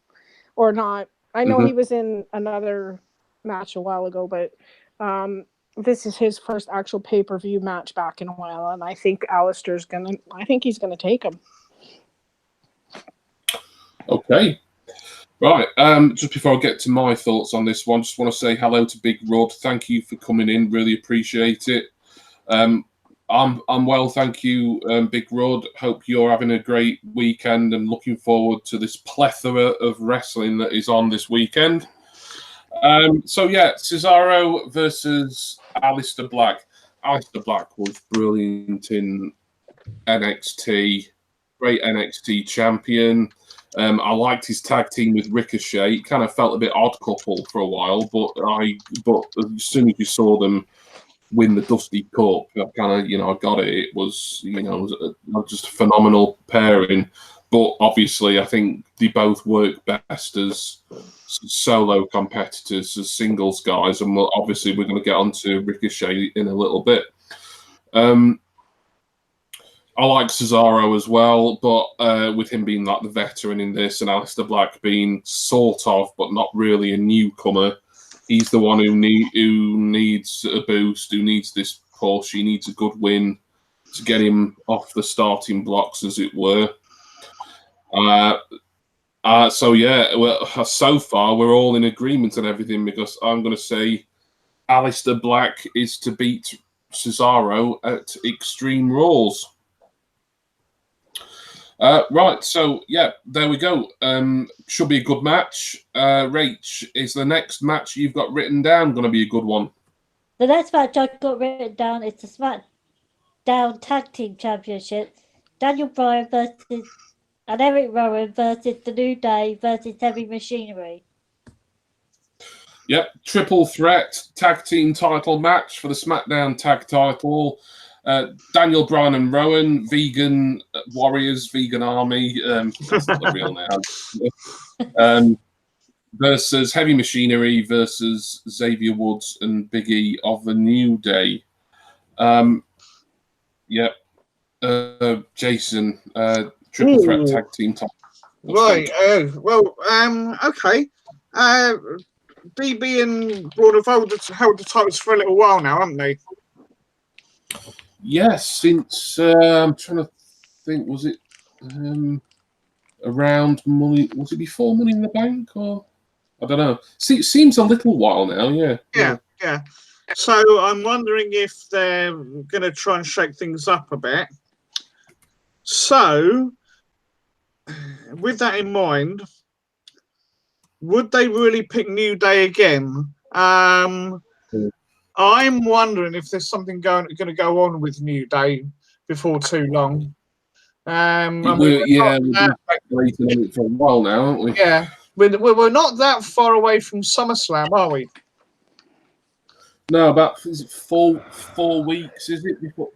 Or not. I know he was in another match a while ago, but this is his first actual pay-per-view match back in a while, and I think he's gonna take him. Okay. Right. Just before I get to my thoughts on this one, just want to say hello to Big Rod. Thank you for coming in. Really appreciate it. I'm well, thank you, Big Rod. Hope you're having a great weekend and looking forward to this plethora of wrestling that is on this weekend. So yeah, Cesaro versus Aleister Black. Aleister Black was brilliant in NXT. Great NXT champion. I liked his tag team with Ricochet. It kind of felt a bit odd couple for a while, but as soon as you saw them win the Dusty Cup, I kind of, I got it. It was, just a phenomenal pairing. But obviously, I think they both work best as solo competitors, as singles guys. And obviously, we're going to get onto Ricochet in a little bit. I like Cesaro as well, but with him being like the veteran in this and Aleister Black being sort of, but not really a newcomer, he's the one who needs a boost, who needs this push. He needs a good win to get him off the starting blocks, as it were. So yeah, well, so far we're all in agreement on everything, because I'm going to say Aleister Black is to beat Cesaro at Extreme Rules. Right, so yeah, there we go. Should be a good match. Rach, is the next match you've got written down going to be a good one? The next match I've got written down is the SmackDown Tag Team Championship. Daniel Bryan and Eric Rowan versus The New Day versus Heavy Machinery. Yep, triple threat tag team title match for the SmackDown tag title. Daniel Bryan and Rowan, vegan warriors, vegan army. That's not the real name. Versus Heavy Machinery versus Xavier Woods and Big E of the New Day. Yep. Jason, triple threat tag team title. Right. Okay. BB and Braun have held the titles for a little while now, haven't they? Yes, since I'm trying to think, was it around Money? Was it before Money in the Bank, or I don't know? See, it seems a little while now. Yeah. So I'm wondering if they're going to try and shake things up a bit. So, with that in mind, would they really pick New Day again? I'm wondering if there's something going to go on with New Day before too long. We've been speculating on it for a while now, haven't we? Yeah, we're not that far away from SummerSlam, are we? No, about is it 4 weeks? Is it before?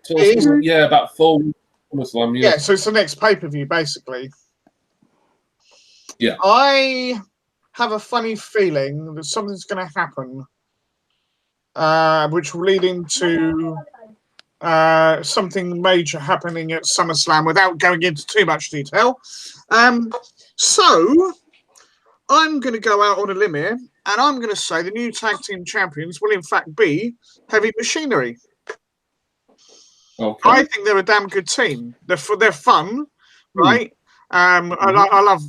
Yeah, about 4 weeks. SummerSlam. Yeah, so it's the next pay-per-view, basically. Yeah, I have a funny feeling that something's going to happen. Which will lead into something major happening at SummerSlam without going into too much detail. So, I'm going to go out on a limb here, and I'm going to say the new tag team champions will in fact be Heavy Machinery. okay. I think they're a damn good team. They're fun, right? I love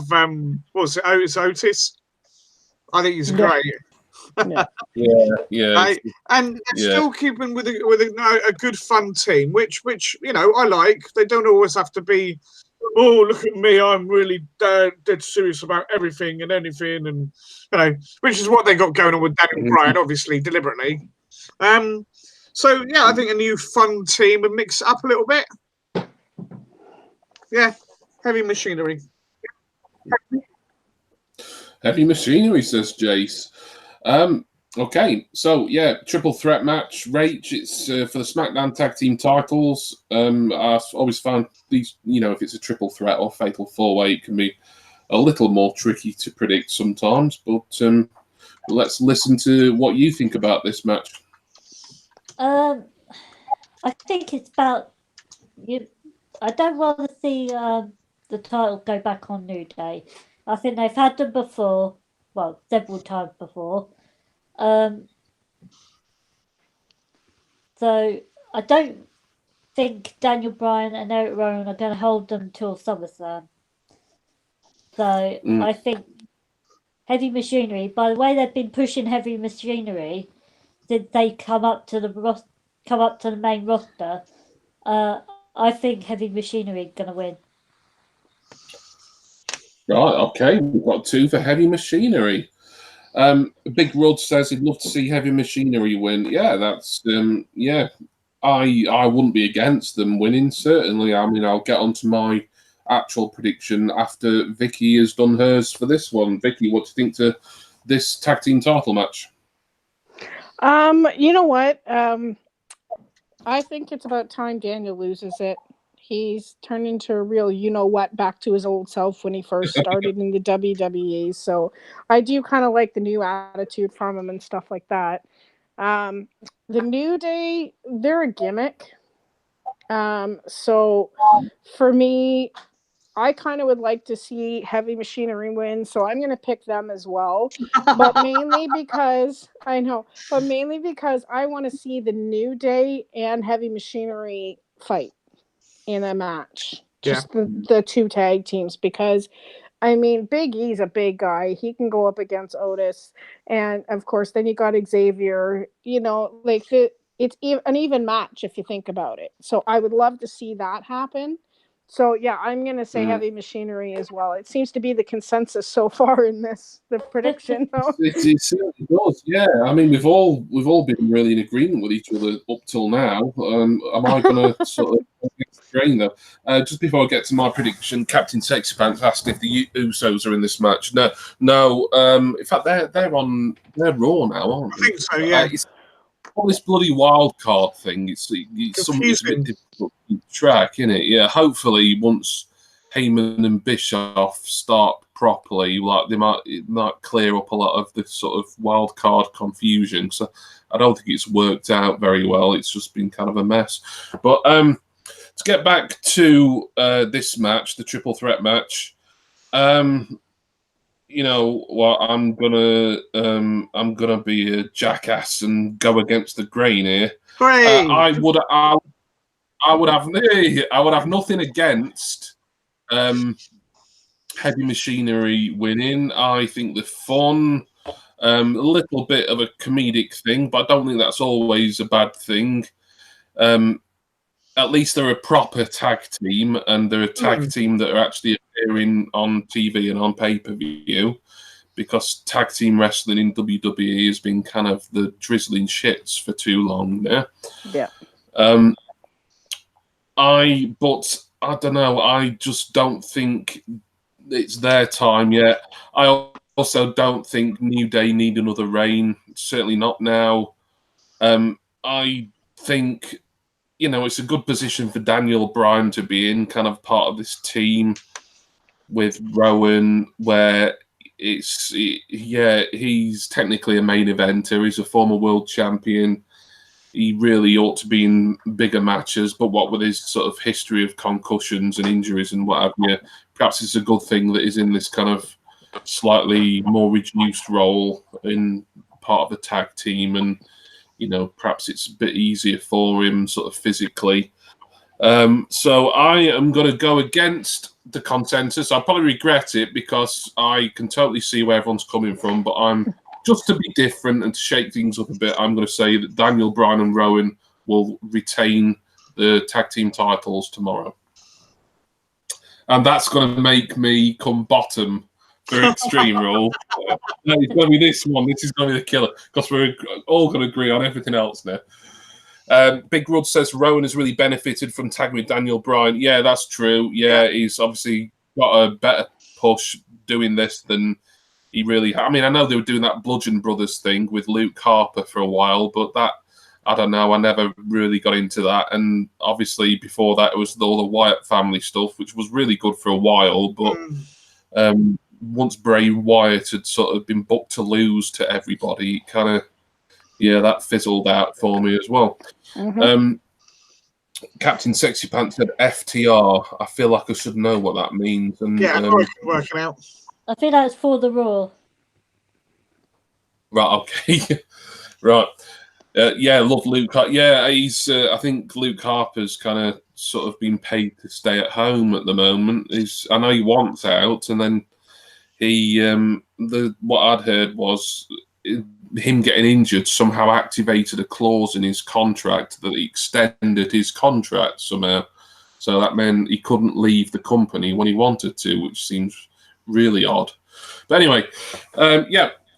what was it? It's Otis. I think he's great. Yeah. And they're still keeping with a good fun team, which I like. They don't always have to be, oh, look at me, I'm really dead serious about everything and anything, and which is what they got going on with Daniel Bryan, obviously deliberately. So yeah, I think a new fun team and mix it up a little bit. Yeah, Heavy Machinery. Heavy Machinery, says Jace. Okay, so yeah, triple threat match. Rach, it's for the SmackDown Tag Team titles. I've always found these, if it's a triple threat or fatal four-way, it can be a little more tricky to predict sometimes. But let's listen to what you think about this match. I think it's about you. I don't want to see the title go back on New Day. I think they've had them before, well, several times before. So I don't think Daniel Bryan and Eric Rowan are going to hold them till SummerSlam. So I think Heavy Machinery, by the way they've been pushing Heavy Machinery since they come up to the main roster, I think Heavy Machinery is going to win. Right, okay, we've got 2 for Heavy Machinery. Big Rod says he'd love to see Heavy Machinery win. Yeah, that's I wouldn't be against them winning, certainly. I mean, I'll get onto my actual prediction after Vicky has done hers for this one. Vicky, what do you think to this tag team title match? You know what? I think it's about time Daniel loses it. He's turned into a real, back to his old self when he first started in the WWE. So I do kind of like the new attitude from him and stuff like that. The New Day, they're a gimmick. So for me, I kind of would like to see Heavy Machinery win, so I'm going to pick them as well. But mainly because I want to see the New Day and Heavy Machinery fight in a match. Just the 2 tag teams, because I mean, Big E's a big guy. He can go up against Otis, and of course, then you got Xavier. It's an even match if you think about it. So I would love to see that happen. So yeah, I'm gonna say Heavy Machinery as well. It seems to be the consensus so far in the prediction. It certainly does. Yeah, I mean, we've all been really in agreement with each other up till now. Am I going to sort of grain though? Just before I get to my prediction, Captain Sexy Pants asked if the Usos are in this match. No. In fact, they're Raw now, aren't they? I think so. Yeah. It's all this bloody wild card thing. It's a bit difficult to track, isn't it? Yeah. Hopefully, once Heyman and Bischoff start properly, it might clear up a lot of the sort of wild card confusion. So I don't think it's worked out very well. It's just been kind of a mess. But to get back to this match, the triple threat match, you know what? I'm gonna be a jackass and go against the grain here. I would have nothing against Heavy Machinery winning. I think the fun, a little bit of a comedic thing, but I don't think that's always a bad thing. At least they're a proper tag team, and they're a tag team that are actually appearing on TV and on pay-per-view, because tag team wrestling in WWE has been kind of the drizzling shits for too long now. Yeah. But I don't know. I just don't think it's their time yet. I also don't think New Day need another reign. Certainly not now. I think, it's a good position for Daniel Bryan to be in, kind of part of this team with Rowan, where he's technically a main eventer. He's a former world champion. He really ought to be in bigger matches, but what with his sort of history of concussions and injuries and what have you, perhaps it's a good thing that he's in this kind of slightly more reduced role in part of the tag team, and perhaps it's a bit easier for him sort of physically. So I am going to go against the consensus. I'll probably regret it, because I can totally see where everyone's coming from, but I'm just to be different and to shake things up a bit, I'm going to say that Daniel Bryan and Rowan will retain the tag team titles tomorrow. And that's going to make me come bottom for Extreme Rule. It's going to be this one. This is going to be the killer, because we're all going to agree on everything else now. Big Rod says Rowan has really benefited from tagging with Daniel Bryan. Yeah, that's true. Yeah, he's obviously got a better push doing this than He really. I mean, I know they were doing that Bludgeon Brothers thing with Luke Harper for a while, but that I don't know. I never really got into that. And obviously, before that, it was all the Wyatt family stuff, which was really good for a while. But once Bray Wyatt had sort of been booked to lose to everybody, it kind of that fizzled out for me as well. Captain Sexy Pants said FTR. I feel like I should know what that means. And I can work it out. I think that's for the Raw. Right, okay. Right. Love Luke. He's. I think Luke Harper's kind of sort of been paid to stay at home at the moment. I know he wants out, and then he. What I'd heard was him getting injured somehow activated a clause in his contract that extended his contract somehow. So that meant he couldn't leave the company when he wanted to, which seems really odd. But anyway,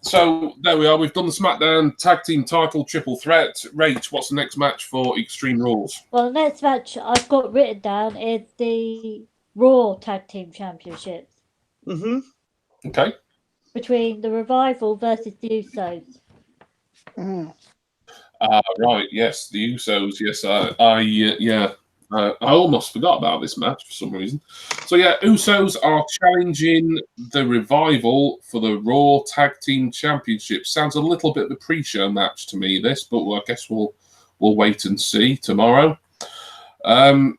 so there we are. We've done the SmackDown Tag Team Title Triple Threat. Rach, what's the next match for Extreme Rules? Well, the next match I've got written down is the Raw Tag Team Championships. Okay. Between the Revival versus the Usos. Right. Yes, the Usos. Yes, I almost forgot about this match for some reason. So Usos are challenging the Revival for the Raw Tag Team Championship. Sounds a little bit of a pre-show match to me, this, but I guess we'll wait and see tomorrow. What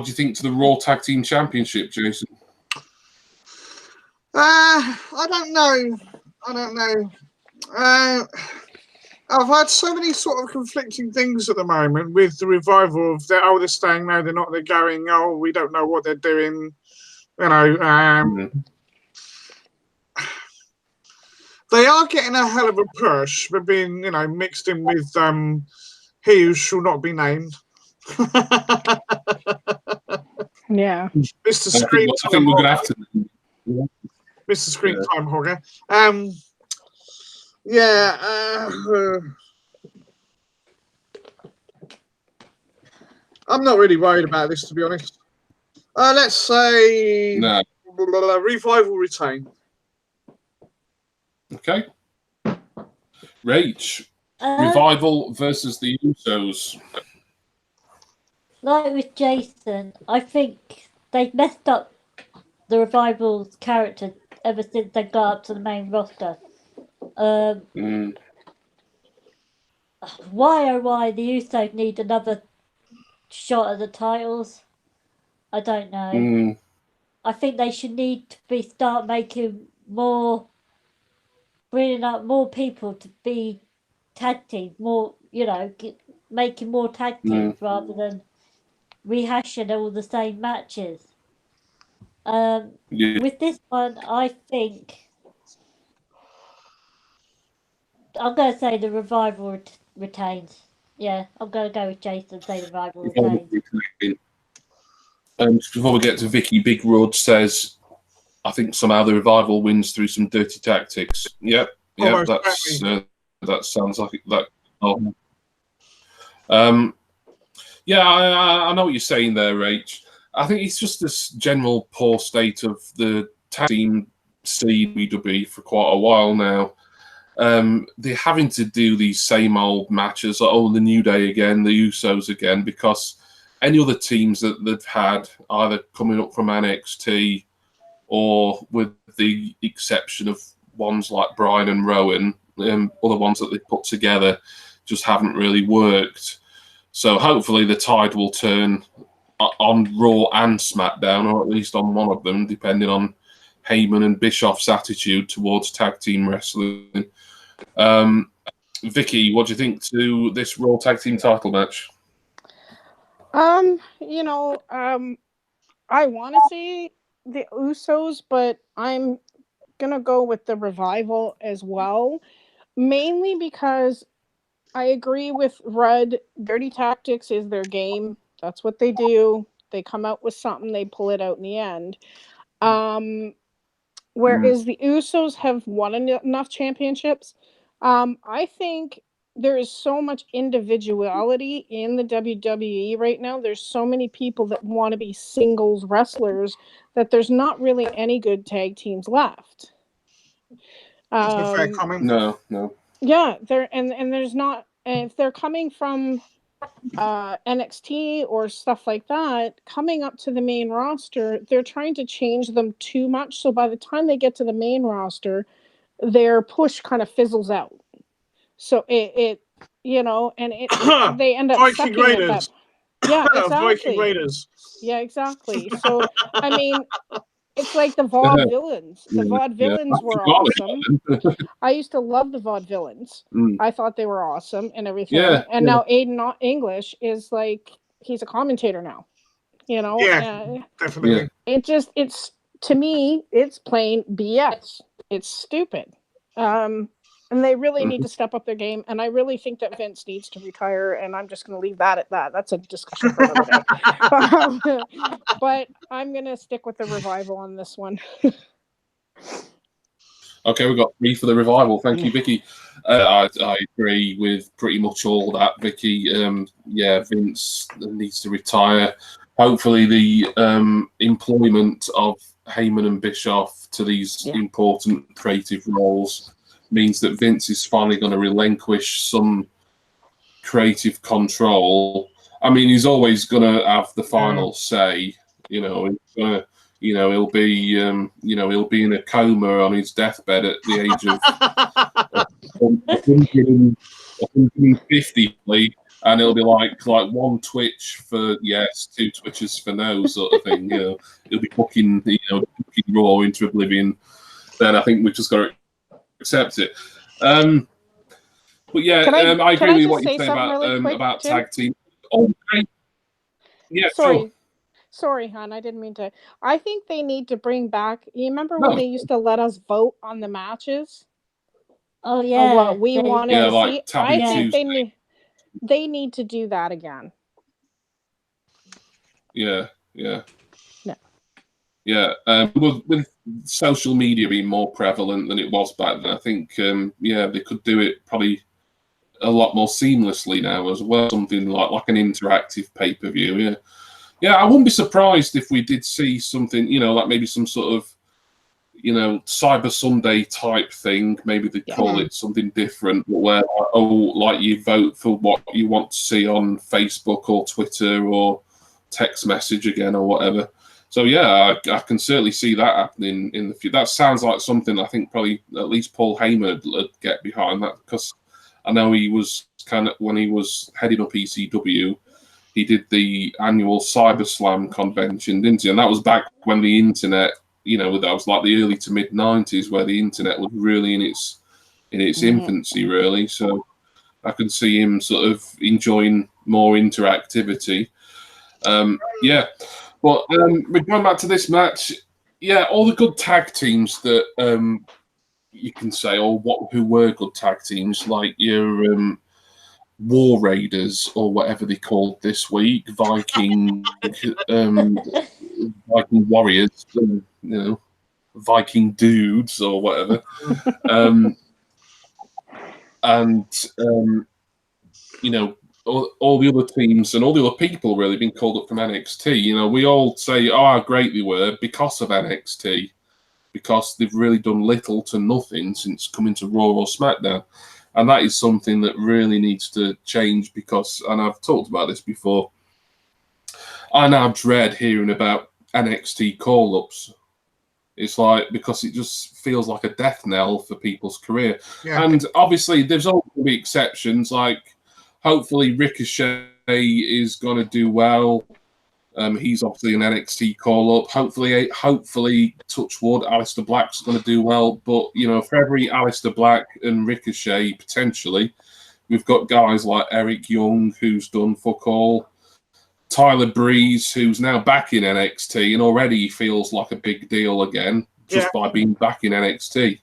do you think to the Raw Tag Team Championship, Jason? I don't know. I've had so many sort of conflicting things at the moment with the Revival of they're staying, no, they're not, they're going, we don't know what they're doing. They are getting a hell of a push, but being, mixed in with he who shall not be named. Yeah. Mr. Screen I think we're going to have to. Mr. Screen Time Hogger. I'm not really worried about this, to be honest. Let's say Revival retain. Okay. Rach, Revival versus the Usos. Like with Jason, I think they've messed up the Revival's character ever since they got up to the main roster. Why the Usos need another shot at the titles? I don't know. I think they should start making bringing up more people to be tag teams, making more tag teams rather than rehashing all the same matches. With this one, I think I'm going to say the Revival retains. Yeah, I'm going to go with Jason, say the Revival retains. Just before we get to Vicky, Big Rod says, I think somehow the Revival wins through some dirty tactics. That sounds like that. I know what you're saying there, Rach. I think it's just this general poor state of the tag team scene WWE for quite a while now. They're having to do these same old matches, like, the New Day again, the Usos again, because any other teams that they've had, either coming up from NXT or with the exception of ones like Bryan and Rowan, other ones that they've put together just haven't really worked. So hopefully the tide will turn on Raw and SmackDown, or at least on one of them, depending on Heyman and Bischoff's attitude towards tag team wrestling. Vicky, what do you think to this Raw tag team title match? I want to see the Usos, but I'm gonna go with the Revival as well, mainly because I agree with Rudd. Dirty tactics is their game. That's what they do. They come out with something, they pull it out in the end. Whereas the Usos have won enough championships. I think there is so much individuality in the WWE right now. There's so many people that want to be singles wrestlers that there's not really any good tag teams left. That's a fair comment. No. Yeah, and there's not. If they're coming from NXT or stuff like that, coming up to the main roster, they're trying to change them too much. So by the time they get to the main roster, their push kind of fizzles out. So it you know, and they end up Viking Raiders. Yeah, exactly. Viking Raiders. Yeah, exactly. So I mean, it's like the Vaudevillains. The Vaudevillains were awesome. I used to love the Vaudevillains. I thought they were awesome and everything. And now Aiden English is like, he's a commentator now. You know? Yeah, definitely. It's to me, it's plain BS. It's stupid. And they really need to step up their game. And I really think that Vince needs to retire. And I'm just going to leave that at that. That's a discussion for another day. But I'm going to stick with the Revival on this one. Okay, we've got 3 for the Revival. Thank you, Vicky. I agree with pretty much all that, Vicky. Vince needs to retire. Hopefully the employment of Heyman and Bischoff to these important creative roles means that Vince is finally going to relinquish some creative control. I mean, he's always going to have the final say. You know, he'll be in a coma on his deathbed at the age of 150, and it'll be like 1 twitch for yes, 2 twitches for no, sort of thing. You know, he'll be booking Raw into oblivion. Then I think we've just got to accept it. But yeah, I agree with what you say about tag team. Oh, yeah, Sorry, hon, I didn't mean to. I think they need to bring back. You remember when they used to let us vote on the matches? Oh yeah, what we wanted to like see. I think they need to do that again. Yeah. With social media being more prevalent than it was back then, I think they could do it probably a lot more seamlessly now as well. Something like an interactive pay-per-view. Yeah, I wouldn't be surprised if we did see something, like maybe some sort of, Cyber Sunday type thing. Maybe they call it something different, where you vote for what you want to see on Facebook or Twitter or text message again or whatever. So yeah, I can certainly see that happening in the future. That sounds like something I think probably at least Paul Heyman would get behind that, because I know he was when he was heading up ECW, he did the annual CyberSlam convention, didn't he? And that was back when the internet, that was like the early to mid 90s, where the internet was really in its infancy, really. So I could see him sort of enjoying more interactivity. But going back to this match, all the good tag teams that you can say, who were good tag teams, like your War Raiders or whatever they called this week, Viking Viking Warriors, Viking Dudes or whatever, all the other teams and all the other people really being called up from NXT. We all say, how great they were because of NXT, because they've really done little to nothing since coming to Raw or SmackDown. And that is something that really needs to change, because, and I've talked about this before, I now dread hearing about NXT call-ups. It's like, because it just feels like a death knell for people's career. Yeah. And obviously there's always going to be exceptions, like hopefully Ricochet is going to do well. He's obviously an NXT call-up. Hopefully, touch wood, Aleister Black's going to do well. But, for every Aleister Black and Ricochet, potentially, we've got guys like Eric Young, who's done fuck all. Tyler Breeze, who's now back in NXT and already feels like a big deal again just by being back in NXT.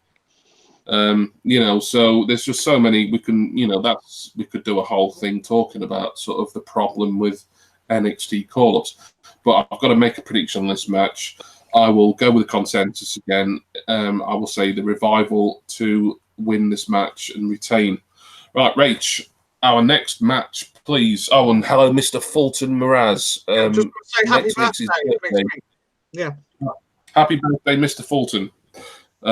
So there's just so many we could do a whole thing talking about sort of the problem with NXT call-ups. But I've got to make a prediction on this match. I will go with the consensus again. I will say the Revival to win this match and retain. Right, Rach, our next match, please. Oh, and hello, Mr. Fulton Mraz. Just say happy birthday. next week. Yeah. Happy birthday, Mr. Fulton.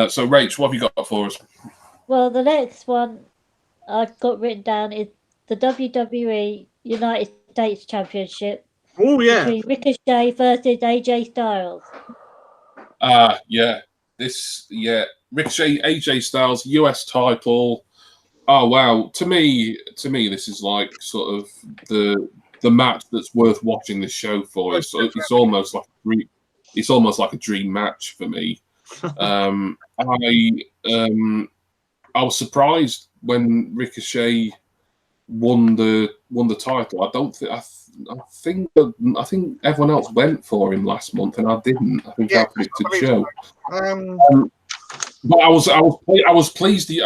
So, Rach, what have you got for us? Well, the next one I've got written down is the WWE United States Championship. Oh, yeah. Between Ricochet versus AJ Styles. Yeah. Ricochet, AJ Styles, US title. Oh, wow. To me, this is like sort of the match that's worth watching this show for. It's almost like a dream match for me. I was surprised when Ricochet won the title. I think everyone else went for him last month, and I didn't. I think I predicted Joe. But I was pleased he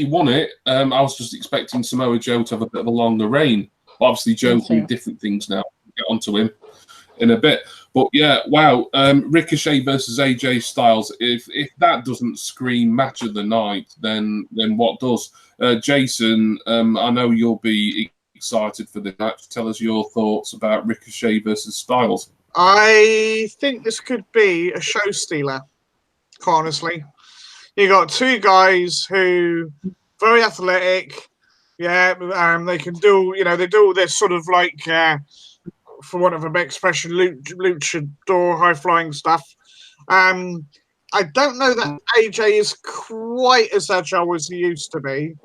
won it. I was just expecting Samoa Joe to have a bit of a longer reign. But obviously, Joe's doing different things now. We'll get onto him in a bit. But yeah, wow. Ricochet versus AJ Styles. If that doesn't scream match of the night, then what does? Jason, I know you'll be excited for the match. Tell us your thoughts about Ricochet versus Styles. I think this could be a show stealer, honestly. You got two guys who very athletic. Yeah, they can do, they do all this sort of like, for want of a better expression, luchador, high-flying stuff. I don't know that AJ is quite as agile as he used to be,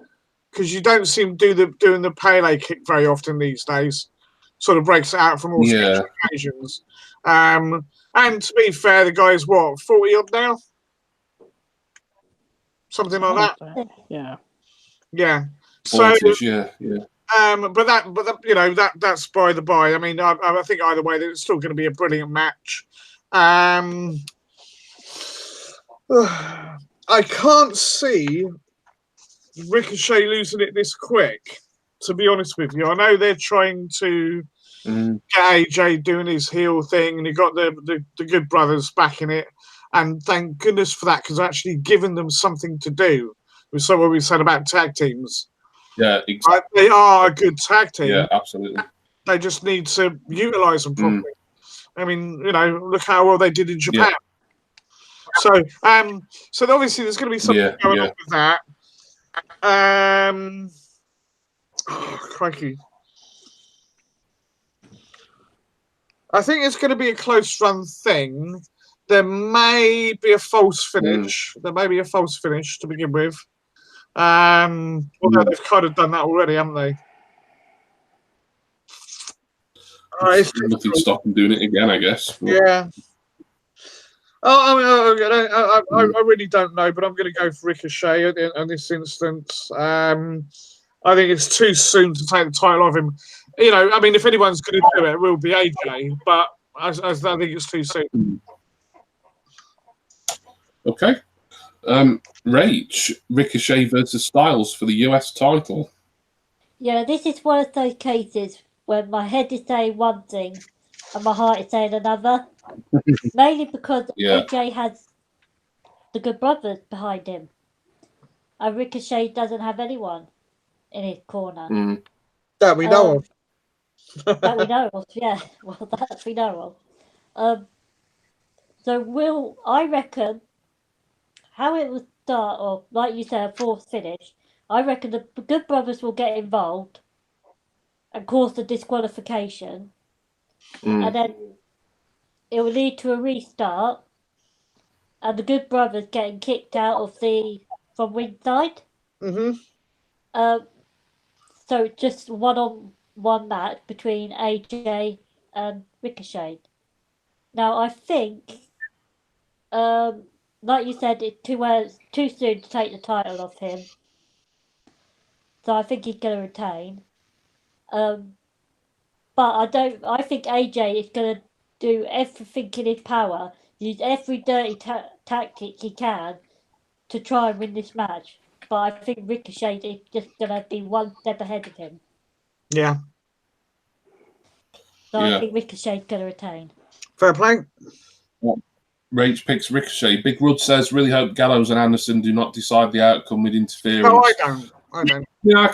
because you don't see him doing the Pele kick very often these days. Sort of breaks it out from all special occasions. And to be fair, the guy's 40 odd now? Something like that. Yeah. Yeah. 40s, but that's by the by. I mean, I think either way, it's still going to be a brilliant match. I can't see Ricochet losing it this quick, to be honest with you. I know they're trying to get AJ doing his heel thing, and you got the Good Brothers backing it, and thank goodness for that, because actually given them something to do. We saw what we said about tag teams. Yeah, exactly. They are a good tag team. Yeah, absolutely. They just need to utilize them properly. I mean, look how well they did in Japan. Yeah. So obviously there's going to be something going on with that. Crikey. I think it's going to be a close run thing. There may be a false finish. There may be a false finish to begin with. Although they've kind of done that already, haven't they? Nothing stop them doing it again, I guess. But... Yeah. I really don't know, but I'm going to go for Ricochet in this instance. I think it's too soon to take the title off him. I mean, if anyone's going to do it, it will be AJ, but I think it's too soon. Okay. Rach, Ricochet versus Styles for the US title. Yeah, this is one of those cases where my head is saying one thing and my heart is saying another. Mainly because AJ has the Good Brothers behind him. And Ricochet doesn't have anyone in his corner. That we know of. That we know of, yeah. Well, that we know of. So I reckon how it will start, or like you said, a fourth finish, I reckon the Good Brothers will get involved and cause the disqualification. And then it will lead to a restart and the Good Brothers getting kicked out from ringside. So just one-on-one match between AJ and Ricochet. Now I think, like you said, it's too soon to take the title off him. So I think he's going to retain. But I think AJ is going to do everything in his power, use every dirty tactic he can to try and win this match. But I think Ricochet is just going to be one step ahead of him. Yeah. So I think Ricochet's going to retain. Fair play. Rach picks Ricochet. Big Rud says, really hope Gallows and Anderson do not decide the outcome with interference. No, I don't. I don't. Yeah, I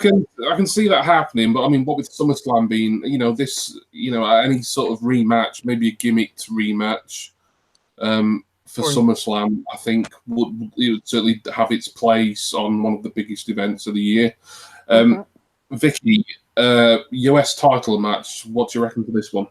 can see that happening, but I mean, what with SummerSlam being, this, any sort of rematch, maybe a gimmicked rematch, for SummerSlam, I think it would certainly have its place on one of the biggest events of the year. Vicky, US title match. What do you reckon for this one?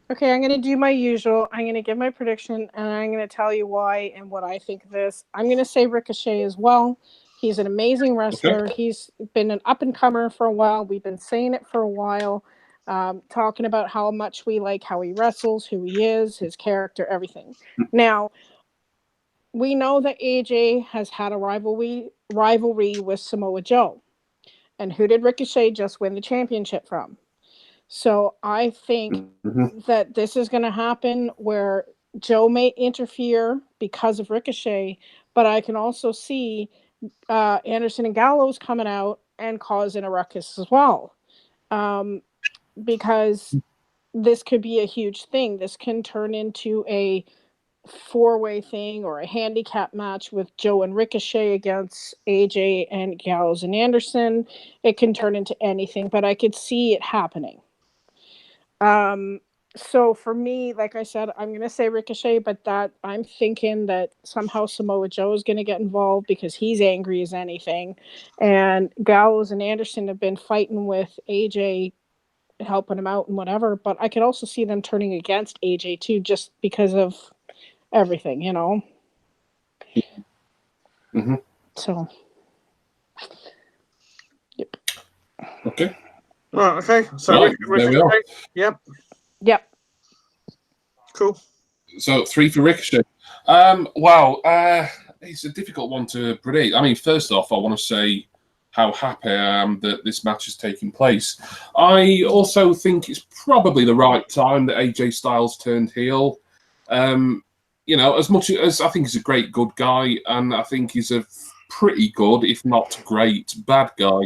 Okay, I'm going to do my usual. I'm going to give my prediction, and I'm going to tell you why and what I think of this. I'm going to say Ricochet as well. He's an amazing wrestler. Okay. He's been an up-and-comer for a while. We've been saying it for a while, talking about how much we like how he wrestles, who he is, his character, everything. Now, we know that AJ has had a rivalry with Samoa Joe. And who did Ricochet just win the championship from? So I think that this is going to happen where Joe may interfere because of Ricochet, but I can also see Anderson and Gallows coming out and causing a ruckus as well, because this could be a huge thing. This can turn into a four-way thing or a handicap match with Joe and Ricochet against AJ and Gallows and Anderson. It can turn into anything, but I could see it happening. So for me, like I said, I'm going to say Ricochet, but that I'm thinking that somehow Samoa Joe is going to get involved because he's angry as anything. And Gallows and Anderson have been fighting with AJ, helping him out and whatever, but I could also see them turning against AJ too, just because of everything, So, yep. Okay. Well, okay. So there we are. Yep. Cool. So 3 for Ricochet. It's a difficult one to predict. I mean, first off, I want to say how happy I am that this match is taking place. I also think it's probably the right time that AJ Styles turned heel. As much as I think he's a great good guy, and I think he's a pretty good, if not great, bad guy.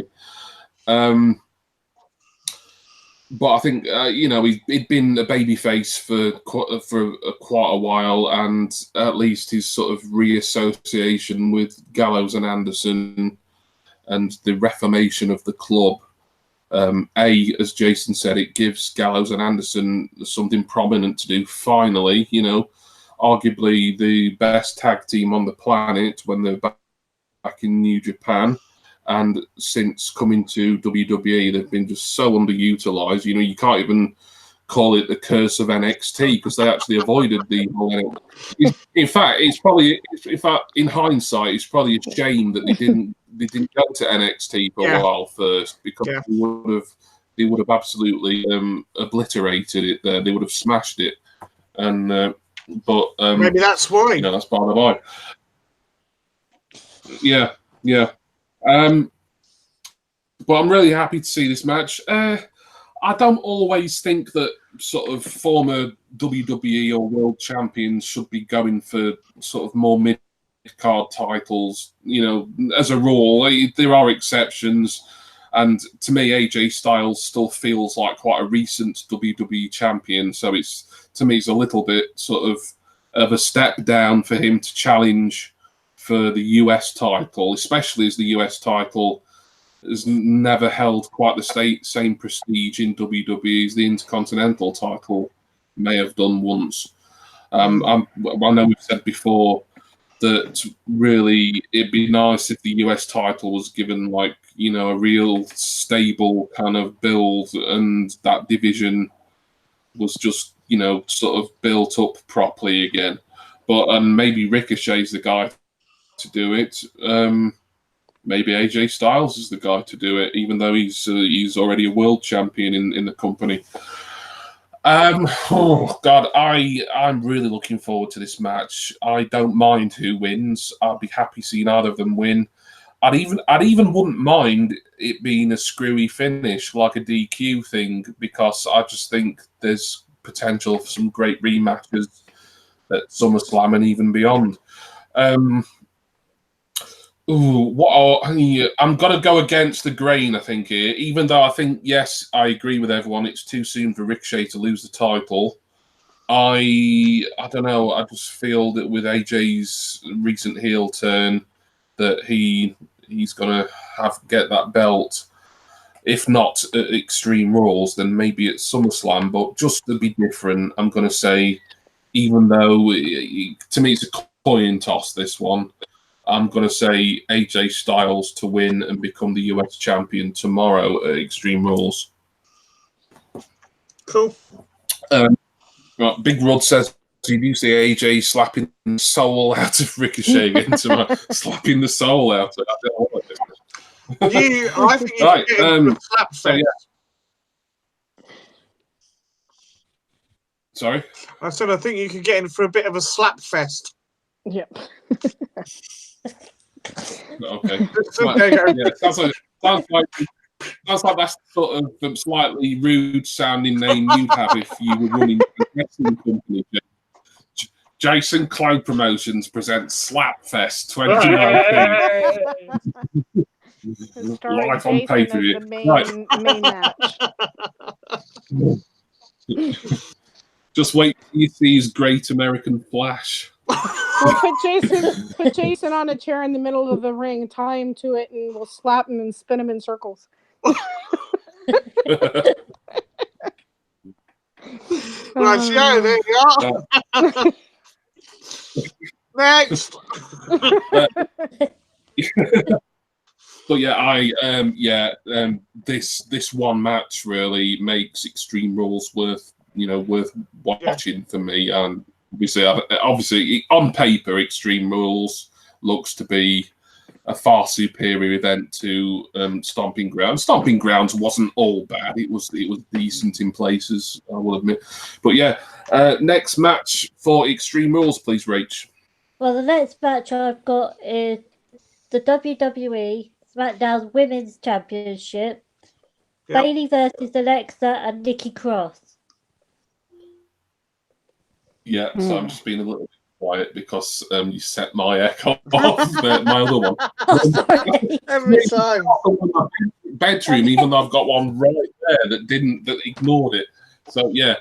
But I think he'd been a babyface for quite a while, and at least his sort of reassociation with Gallows and Anderson and the reformation of the club. As Jason said, it gives Gallows and Anderson something prominent to do. Finally, arguably the best tag team on the planet when they're back in New Japan. And since coming to WWE, they've been just so underutilized. You can't even call it the curse of NXT because they actually avoided the whole NXT. In fact, in hindsight, it's probably a shame that they didn't go to NXT for a while first, because they would have absolutely obliterated it there. They would have smashed it. And but maybe that's why. That's part of why. Yeah. But I'm really happy to see this match. I don't always think that sort of former WWE or world champions should be going for sort of more mid-card titles. As a rule, there are exceptions. And to me, AJ Styles still feels like quite a recent WWE champion. So it's a little bit sort of a step down for him to challenge for the US title, especially as the US title has never held quite the same prestige in WWE as the Intercontinental title may have done once. I know we've said before that really it'd be nice if the US title was given a real stable kind of build, and that division was just sort of built up properly again. But maybe Ricochet's the guy to do it. Maybe AJ Styles is the guy to do it, even though he's already a world champion in the company. Oh God, I'm really looking forward to this match. I don't mind who wins. I'd be happy seeing either of them win. I'd even wouldn't mind it being a screwy finish, like a DQ thing, because I just think there's potential for some great rematches at SummerSlam and even beyond. I'm going to go against the grain, I think, here. Even though I think, yes, I agree with everyone, it's too soon for Ricochet to lose the title. I don't know. I just feel that with AJ's recent heel turn, that he he's going to get that belt. If not at Extreme Rules, then maybe at SummerSlam. But just to be different, I'm going to say, even though to me it's a coin toss, this one, I'm going to say AJ Styles to win and become the US champion tomorrow at Extreme Rules. Cool. Big Rod says, did you see AJ slapping the soul out of Ricochet slapping the soul out of I think you right, get a slap fest. Yeah. Sorry? I said I think you could get in for a bit of a slap fest. Yep. Okay. Yeah, sounds like that's sort of slightly rude sounding name you'd have if you were running a wrestling company. Jason Cloud Promotions presents Slapfest 2019. Live on pay-per-view. Main match. Just wait till you see his Great American Flash. We'll put Jason on a chair in the middle of the ring, tie him to it, and we'll slap him and spin him in circles. Right, so there you are. Next. But yeah, this one match really makes Extreme Rules worth watching for me. And obviously on paper, Extreme Rules looks to be a far superior event to Stomping Grounds. Stomping Grounds wasn't all bad; it was decent in places, I will admit. But yeah, next match for Extreme Rules, please, Rach. Well, the next match I've got is the WWE SmackDown Women's Championship. Yep. Bayley versus Alexa and Nikki Cross. Yeah, so I'm just being a little bit quiet because you set my echo off my other one. Every time. Bedroom, even though I've got one right there that ignored it. So yeah,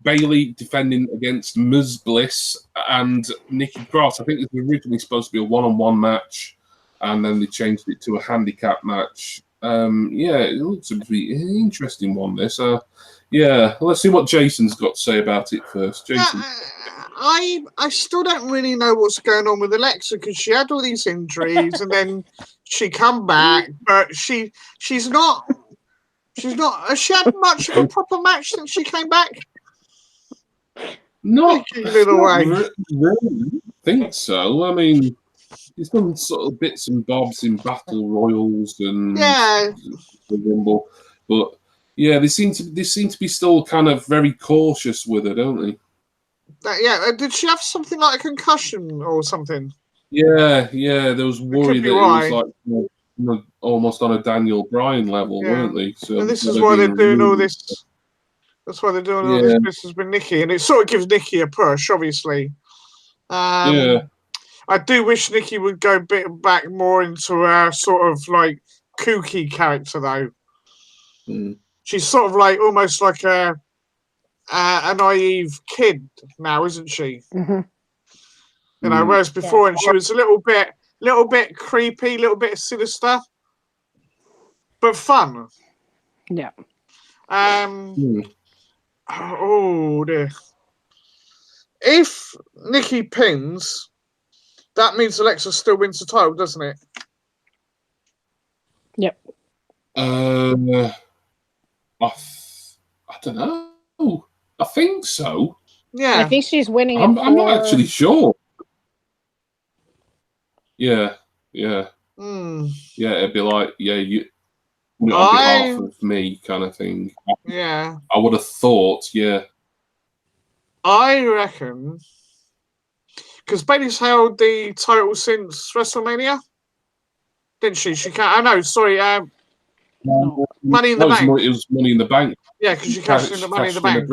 Bayley defending against Ms. Bliss and Nikki Cross. I think it was originally supposed to be a one-on-one match, and then they changed it to a handicap match. Yeah, it looks to be an interesting one, this. Yeah, let's see what Jason's got to say about it first. Jason. I still don't really know what's going on with Alexa because she had all these injuries and then she come back, but she's not. Has she had much of a proper match since she came back? Not little way. Really think so. I mean, he's done sort of bits and bobs in battle royals and the Rumble, but yeah, they seem to be still kind of very cautious with her, don't they? Yeah, did she have something like a concussion or something? Yeah, there was worry that it was like almost on a Daniel Bryan level, weren't they? So and this is why they're doing all this. That's why they're doing all this business with Nikki, and it sort of gives Nikki a push, obviously. I do wish Nikki would go back more into a sort of like kooky character, though. Mm. She's sort of like almost like a naive kid now, isn't she? Mm-hmm. You know, whereas before, and she was a little bit creepy, a little bit sinister, but fun. Yeah. Oh dear. If Nikki pins, that means Alexa still wins the title, doesn't it? Yep. I don't know. I think so. Yeah. I think she's winning. I'm not actually sure. Yeah. Mm. Yeah, it'd be like, you on behalf of me kind of thing. Yeah. I would have thought, yeah. I reckon, because Bayley's held the title since WrestleMania, didn't she? She can't. I know. Sorry. Money in the Bank. It was Money in the Bank. Yeah, because she cashed in the Money in the Bank.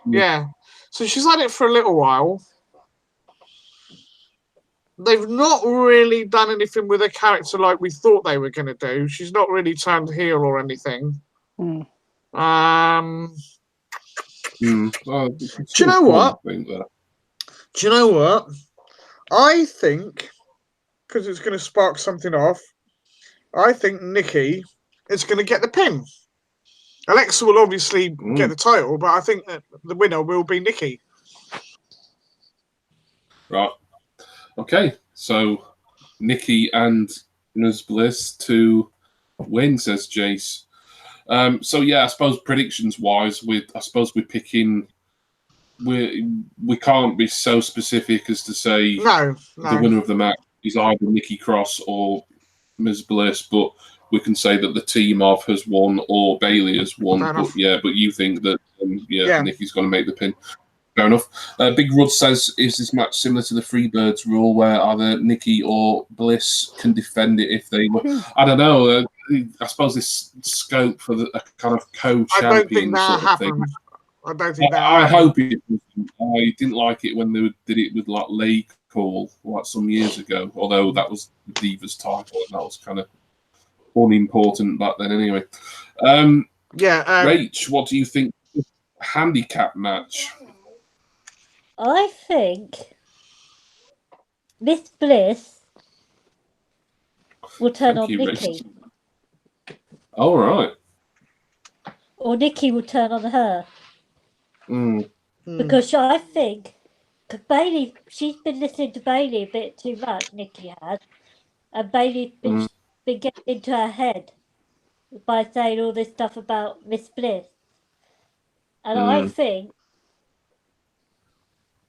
Yeah. So she's had it for a little while. They've not really done anything with her character like we thought they were going to do. She's not really turned heel or anything. Mm. Do you know what? I think, because it's going to spark something off, I think Nikki is going to get the pin. Alexa will obviously get the title, but I think that the winner will be Nikki. Right. Okay. So Nikki and Ms. Bliss to win, says Jace. So yeah, I suppose predictions wise, we're picking. We can't be so specific as to say no. The winner of the match is either Nikki Cross or Ms. Bliss, but we can say that the team of has won or Bailey has won. But you think that Nikki's going to make the pin. Fair enough. Big Rud says, is this match similar to the Freebirds rule where either Nikki or Bliss can defend it if they were? I don't know. I suppose this scope for a kind of co-champion sort of thing. I don't think that I hope it doesn't. I didn't like it when they did it with like Lake Call like some years ago, although that was the Divas title and that was kind of unimportant back then anyway. Rach, what do you think of the handicap match? I think Miss Bliss will turn on Nikki. All right. Or Nikki will turn on her. Because I think Bailey, she's been listening to Bailey a bit too much, Nikki has. And Bailey's been getting into her head by saying all this stuff about Miss Bliss. And I think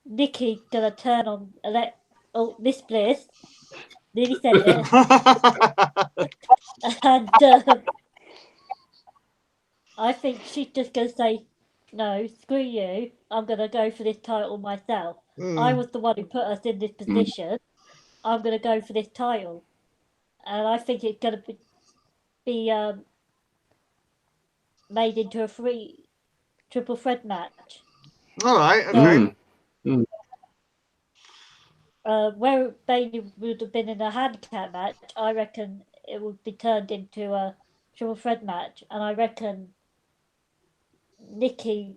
Nikki's going to turn on Miss Bliss. Nearly said it. And I think she's just going to say, no, screw you. I'm going to go for this title myself. I was the one who put us in this position. I'm going to go for this title. And I think it's going to be made into a triple threat match. All right, okay. Where Bailey would have been in a handicap match, I reckon it would be turned into a triple threat match. And I reckon Nikki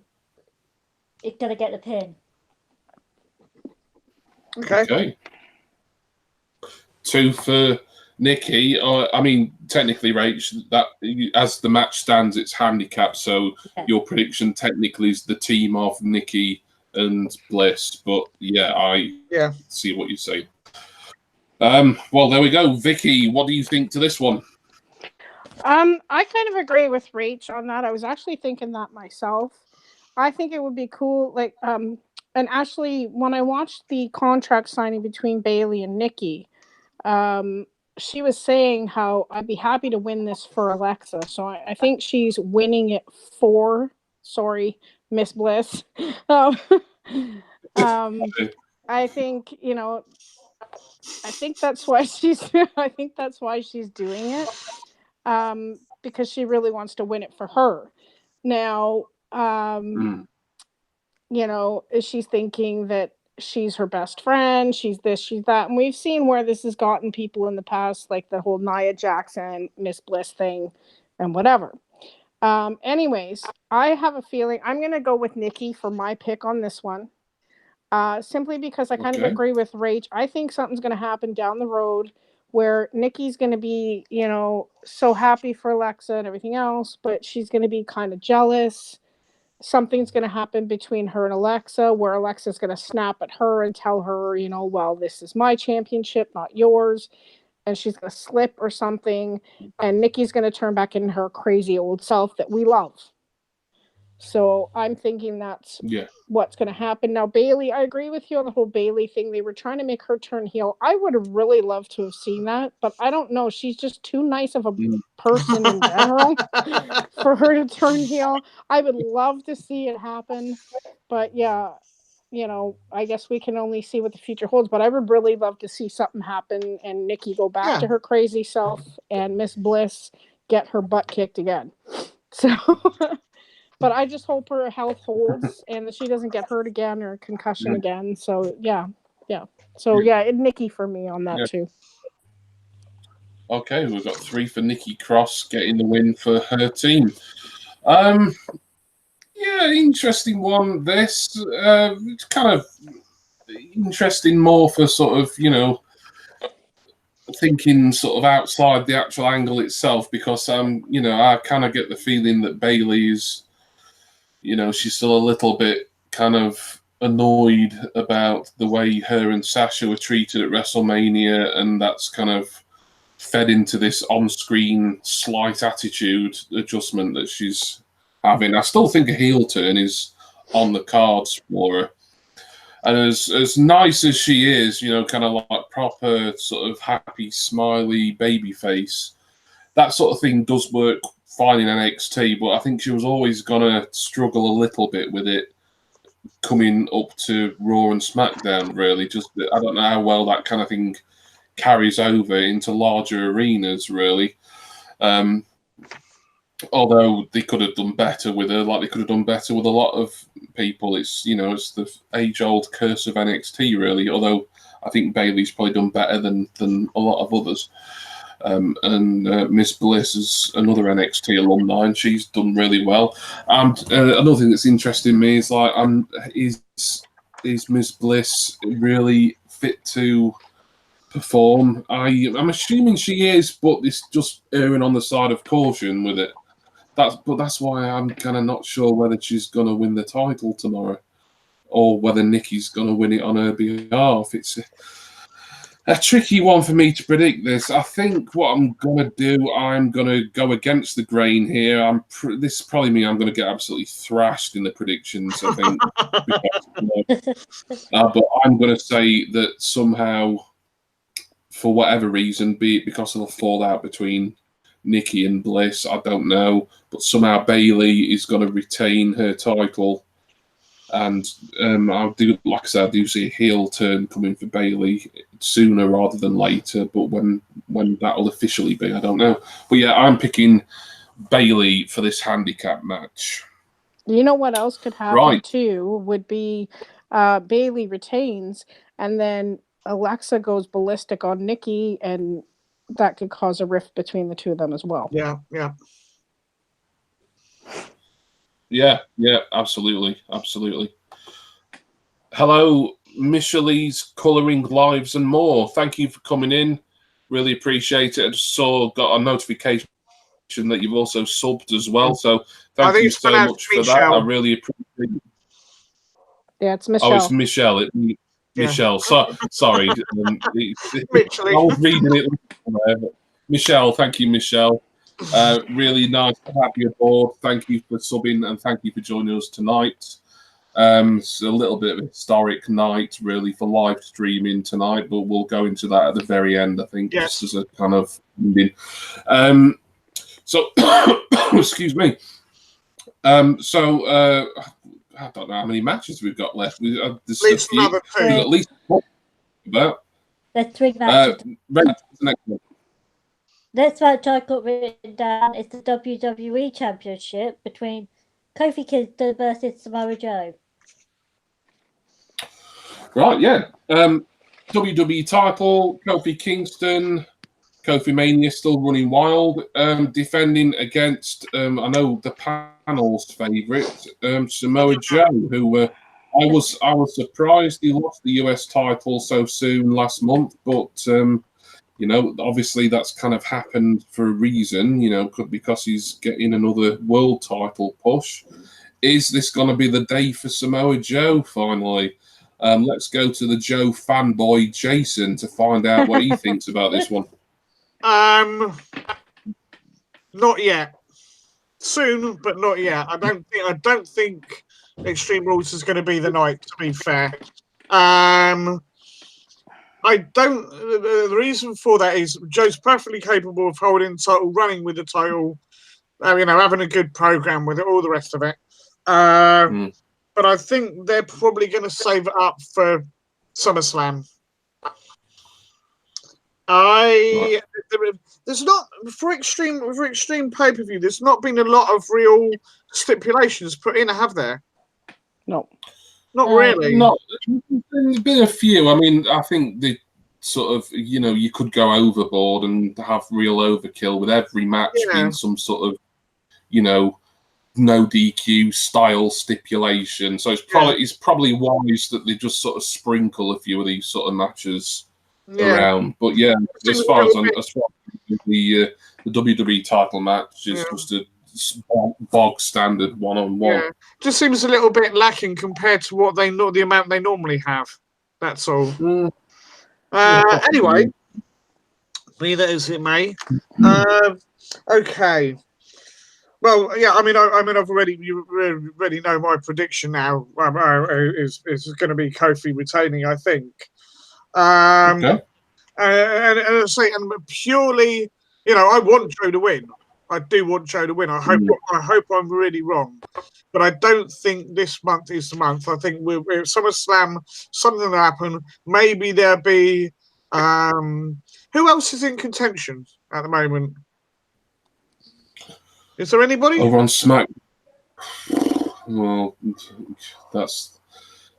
is going to get the pin. Okay. 2 for Nikki. I mean, technically, Rach, that as the match stands, it's handicapped. So your prediction technically is the team of Nikki and Bliss. But I see what you say. Well, there we go. Vicky, what do you think to this one? I kind of agree with Rach on that. I was actually thinking that myself. I think it would be cool, and actually, when I watched the contract signing between Bailey and Nikki, she was saying how I'd be happy to win this for Alexa. So I think she's winning it for, Miss Bliss. I think, I think that's why she's doing it. Because she really wants to win it for her. Now, she's thinking that she's her best friend, she's this, she's that. And we've seen where this has gotten people in the past, like the whole Nia Jackson, Miss Bliss thing and whatever. Anyways, I have a feeling I'm going to go with Nikki for my pick on this one. Simply because I kind of agree with Rach. I think something's going to happen down the road where Nikki's going to be, so happy for Alexa and everything else, but she's going to be kind of jealous. Something's going to happen between her and Alexa where Alexa's going to snap at her and tell her, well, this is my championship, not yours. And she's going to slip or something. And Nikki's going to turn back into her crazy old self that we love. So I'm thinking that's what's going to happen. Now, Bailey, I agree with you on the whole Bailey thing. They were trying to make her turn heel. I would have really loved to have seen that, but I don't know. She's just too nice of a person in general for her to turn heel. I would love to see it happen, but I guess we can only see what the future holds, but I would really love to see something happen and Nikki go back to her crazy self and Miss Bliss get her butt kicked again. So... But I just hope her health holds and that she doesn't get hurt again or concussion again. So, So, Nikki for me on that too. Okay, we've got 3 for Nikki Cross getting the win for her team. Interesting one, this. It's kind of interesting more for sort of, thinking sort of outside the actual angle itself, because I kind of get the feeling that Bayley is, she's still a little bit kind of annoyed about the way her and Sasha were treated at WrestleMania, and that's kind of fed into this on-screen slight attitude adjustment that she's having. I still think a heel turn is on the cards for her. And as nice as she is, kind of like proper sort of happy, smiley baby face, that sort of thing does work fine in NXT, but I think she was always going to struggle a little bit with it coming up to Raw and SmackDown, really. Just, I don't know how well that kind of thing carries over into larger arenas, really. Although they could have done better with her, like they could have done better with a lot of people. It's it's the age-old curse of NXT, really. Although I think Bayley's probably done better than a lot of others. And Miss Bliss is another NXT alumni, and she's done really well. And another thing that's interesting me is like, is Miss Bliss really fit to perform? I'm assuming she is, but it's just erring on the side of caution with it. That's why I'm kind of not sure whether she's going to win the title tomorrow, or whether Nikki's going to win it on her behalf. It's a tricky one for me to predict this. I think what I'm going to do, I'm going to go against the grain here. This is probably me. I'm going to get absolutely thrashed in the predictions, I think. But I'm going to say that somehow, for whatever reason, be it because of a fallout between Nikki and Bliss, I don't know, but somehow Bayley is going to retain her title, and I do see a heel turn coming for Bayley sooner rather than later. But when that'll officially be, I don't know. But yeah, I'm picking Bayley for this handicap match. You know what else could happen too would be Bayley retains, and then Alexa goes ballistic on Nikki, and that could cause a rift between the two of them as well. Yeah, absolutely. Hello, Michelle's Colouring Lives and More. Thank you for coming in. Really appreciate it. I just got a notification that you've also subbed as well. So thank you so much for that. I really appreciate it. Yeah, it's Michelle. Oh, it's Michelle. Michelle. Sorry. I was reading it. Michelle, thank you, Michelle. Really nice to have you aboard. Thank you for subbing, and thank you for joining us tonight. It's a little bit of a historic night, really, for live streaming tonight, but we'll go into that at the very end, I think, just as a kind of ending. So, excuse me. I don't know how many matches we've got left. At least another two. At least about. There's 3 matches. Next match I got written down is the WWE Championship between Kofi Kingston versus Samoa Joe. Right, yeah. WWE title, Kofi Kingston, Kofi Mania still running wild, defending against, I know the panel's favourite, Samoa Joe, who I was surprised he lost the US title so soon last month, but obviously that's kind of happened for a reason, because he's getting another world title push. Is this going to be the day for Samoa Joe finally? Let's go to the Joe fanboy Jason to find out what he thinks about this one. Not yet. Soon, but not yet. I don't think Extreme Rules is going to be the night, to be fair. The reason for that is Joe's perfectly capable of holding the title, running with the title, having a good program with it, all the rest of it. But I think they're probably going to save it up for SummerSlam. There's not for extreme pay-per-view. There's not been a lot of real stipulations put in, have there? No, not really. There's been a few. I mean, I think the sort of you could go overboard and have real overkill with every match being some sort of no DQ style stipulation. So it's probably wise that they just sort of sprinkle a few of these sort of matches around. But yeah, as far as the WWE title match is just a bog standard 1-on-1. Yeah, just seems a little bit lacking compared to what the amount they normally have. That's all. Anyway, be that as it may. Okay. Well, yeah. I mean, I've already know my prediction now. Is going to be Kofi retaining, I think. Okay. And I say, and purely, I want Joe to win. I do want Joe to win. I hope I'm really wrong, but I don't think this month is the month. I think we're SummerSlam. Something will happen. Maybe there'll be. Who else is in contention at the moment? Is there anybody over on Smack? Well, that's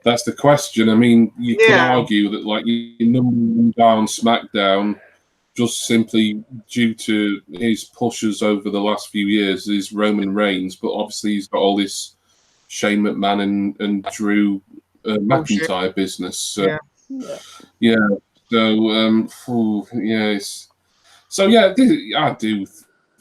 the question. I mean, you can argue that like your number one guy on SmackDown, just simply due to his pushes over the last few years, is Roman Reigns. But obviously, he's got all this Shane McMahon and Drew McIntyre business. So, yeah. So, yes. So yeah, I do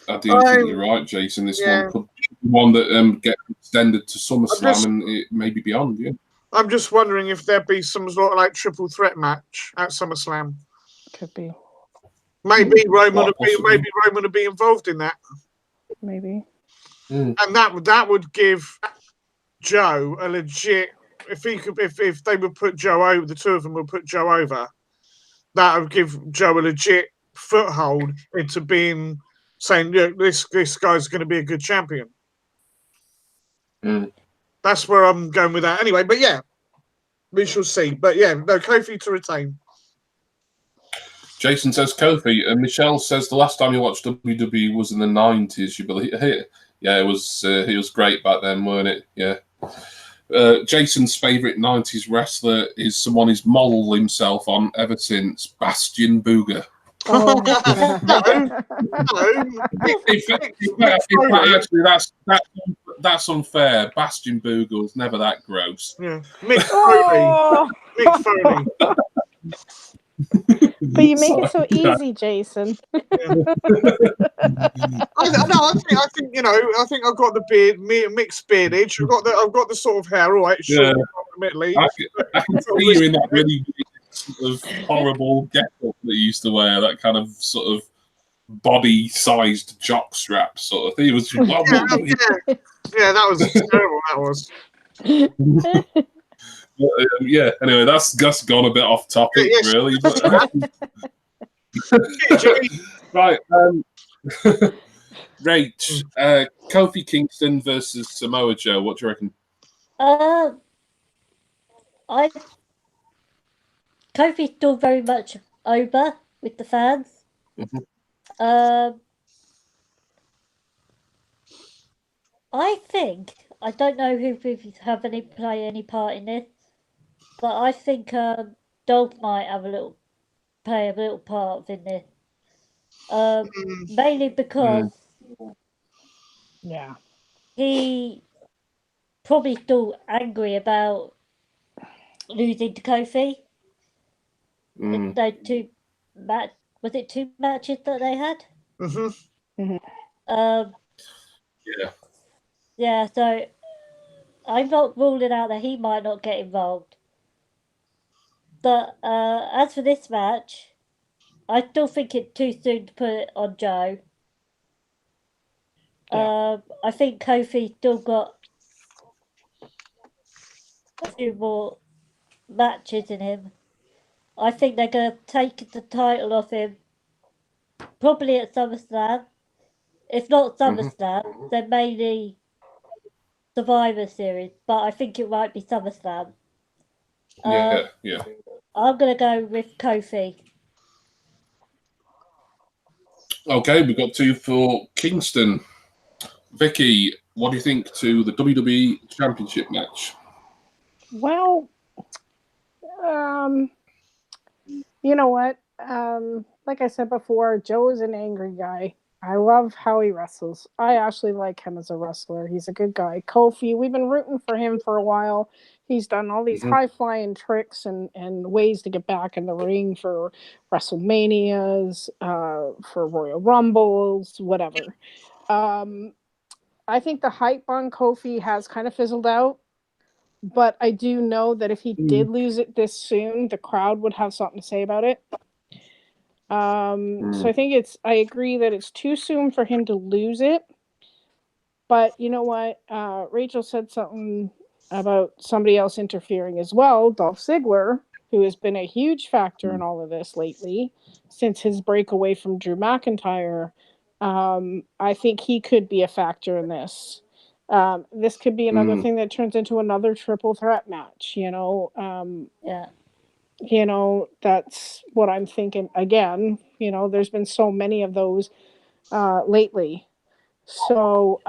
think you're right, Jason. This one could be one that get extended to SummerSlam and it maybe beyond. Yeah. I'm just wondering if there'd be some sort of like triple threat match at SummerSlam. Could be. Maybe Roman would be involved in that. Maybe. And that would give Joe a legit. If they would put Joe over, the two of them would put Joe over. That would give Joe a legit foothold into being saying, yeah, this guy's going to be a good champion. That's where I'm going with that. Anyway, but yeah, we shall see. But yeah, no, Kofi to retain. Jason says Kofi. Michelle says the last time you watched WWE was in the 90s. You believe it? Yeah, it was. He was great back then, weren't it? Yeah. Jason's favourite 90s wrestler is someone he's modelled himself on ever since, Bastion Booger. No. In fact, actually, that's unfair. Bastion Booger was never that gross. Yeah. Mick Foley. But you make it so easy, Jason. I think I've got the beard, mixed beardage. I've got the sort of hair, all right. Short, admittedly. I can see you in that really sort of horrible get-up that you used to wear. That kind of sort of body-sized jock strap sort of thing. It was that was terrible. That was. Yeah. Anyway, that's gone a bit off topic, really. But, right. Rach, Kofi Kingston versus Samoa Joe. What do you reckon? Kofi's still very much over with the fans. I think, I don't know who have play any part in this, but I think Dolph might have play a little part in this. Mainly because he probably still angry about losing to Kofi. Those two was it 2 matches that they had? Yeah, so I'm not ruling out that he might not get involved. But as for this match, I still think it's too soon to put it on Joe. I think Kofi's still got a few more matches in him. I think they're going to take the title off him probably at SummerSlam. If not SummerSlam, then mainly Survivor Series. But I think it might be SummerSlam. Yeah. I'm going to go with Kofi. Okay, we've got 2 for Kingston. Vicky, what do you think to the WWE Championship match? Well, you know what? Like I said before, Joe is an angry guy. I love how he wrestles. I actually like him as a wrestler. He's a good guy. Kofi, we've been rooting for him for a while. He's done all these high-flying tricks and ways to get back in the ring for WrestleManias, for Royal Rumbles, whatever. I think the hype on Kofi has kind of fizzled out, but I do know that if he did lose it this soon, the crowd would have something to say about it. So I agree that it's too soon for him to lose it. But you know what? Rachel said something about somebody else interfering as well. Dolph Ziggler, who has been a huge factor in all of this lately since his breakaway from Drew McIntyre. I think he could be a factor in this. This could be another thing that turns into another triple threat match, you know. Yeah. You know, that's what I'm thinking. Again, you know, there's been so many of those lately. So,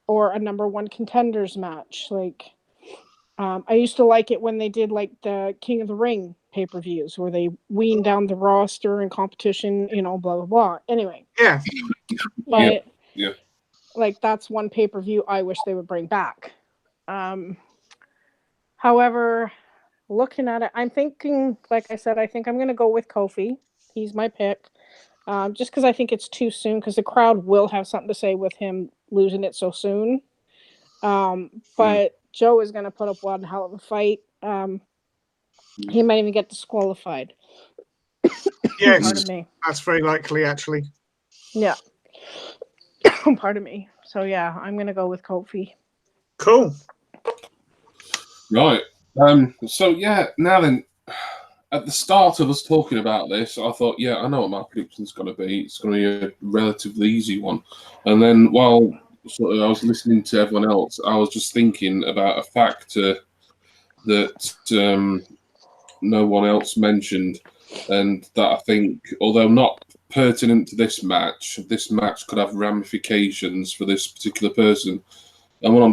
or a number one contenders match. Like, I used to like it when they did like the King of the Ring pay-per-views where they weaned down the roster and competition, you know, blah, blah, blah. Anyway. Yeah. But, like, that's one pay-per-view I wish they would bring back. However, looking at it, I'm thinking, like I said, I think I'm going to go with Kofi. He's my pick. Just because I think it's too soon, because the crowd will have something to say with him losing it so soon. But Joe is going to put up one hell of a fight. He might even get disqualified. Yes, pardon me. That's very likely, actually. Yeah. Pardon me. So, yeah, I'm going to go with Kofi. Cool. Right. So, yeah, now then, at the start of us talking about this, I thought, yeah, I know what my prediction's going to be. It's going to be a relatively easy one. And then while I was listening to everyone else, I was just thinking about a factor that no one else mentioned, and that I think, although not pertinent to this match could have ramifications for this particular person. And when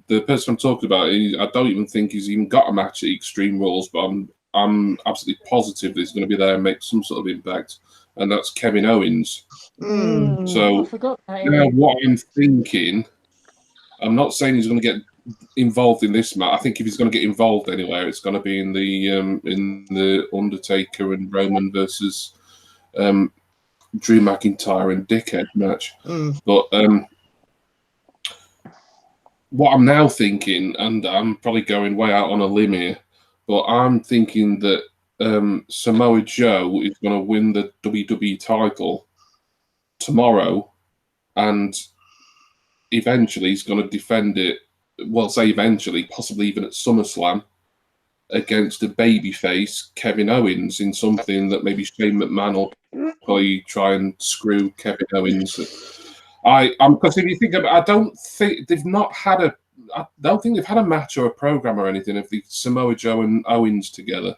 the person I'm talking about, I don't even think he's even got a match at Extreme Rules, but I'm absolutely positive that he's going to be there and make some sort of impact, and that's Kevin Owens. So I forgot that. now what I'm thinking, I'm not saying he's going to get involved in this match. I think if he's going to get involved anywhere, it's going to be in the Undertaker and Roman versus Drew McIntyre and Dickhead match. But what I'm now thinking, and I'm probably going way out on a limb here, but I'm thinking that Samoa Joe is going to win the WWE title tomorrow, and eventually he's going to defend it. Well, say eventually, possibly even at SummerSlam, against a babyface Kevin Owens in something that maybe Shane McMahon will probably try and screw Kevin Owens. Because if you think about, I don't think they've had a match or a program or anything of the Samoa Joe and Owens together,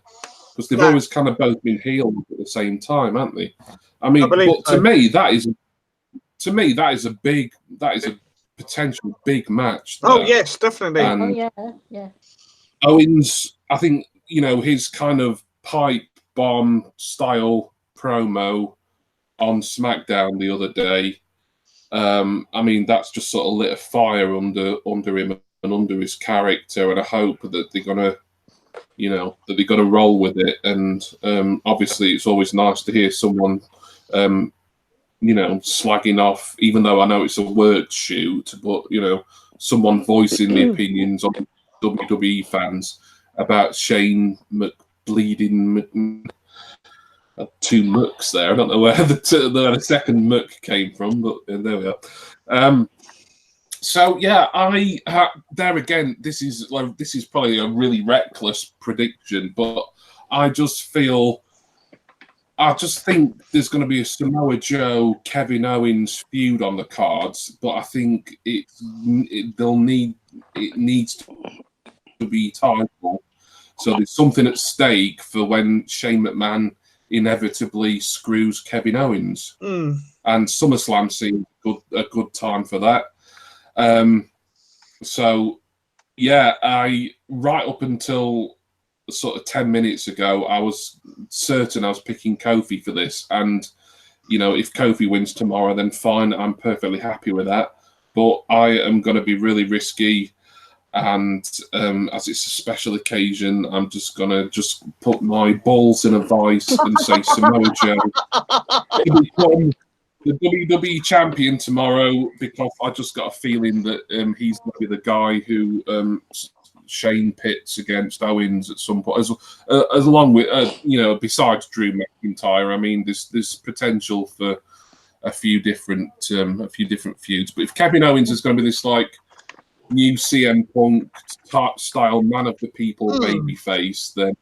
because they've always kind of both been healed at the same time, haven't they? I mean, to me that is a potential big match there. Oh yes, definitely. And yeah. Owens, I think, his kind of pipe bomb style promo on SmackDown the other day. I mean, that's just sort of lit a fire under him and under his character, and I hope that they're gonna roll with it. And obviously, it's always nice to hear someone, slagging off, even though I know it's a work shoot, but someone voicing the opinions on WWE fans about Shane McBleeding. Two mucks there. I don't know where the second muck came from, but there we are. So yeah, there again. This is probably a really reckless prediction, but I just think there's going to be a Samoa Joe Kevin Owens feud on the cards, but I think it needs to be title. So there's something at stake for when Shane McMahon inevitably screws Kevin Owens, and SummerSlam seems a good time for that. So yeah, right up until sort of 10 minutes ago, I was certain I was picking Kofi for this, and if Kofi wins tomorrow, then fine. I'm perfectly happy with that. But I am going to be really risky. And as it's a special occasion, I'm just going to put my balls in a vice and say Samoa Joe to become the WWE champion tomorrow, because I just got a feeling that he's going to be the guy who Shane pits against Owens at some point, as along with besides Drew McIntyre. I mean, there's potential for a few different feuds. But if Kevin Owens is going to be this like new CM Punk style man of the people babyface, then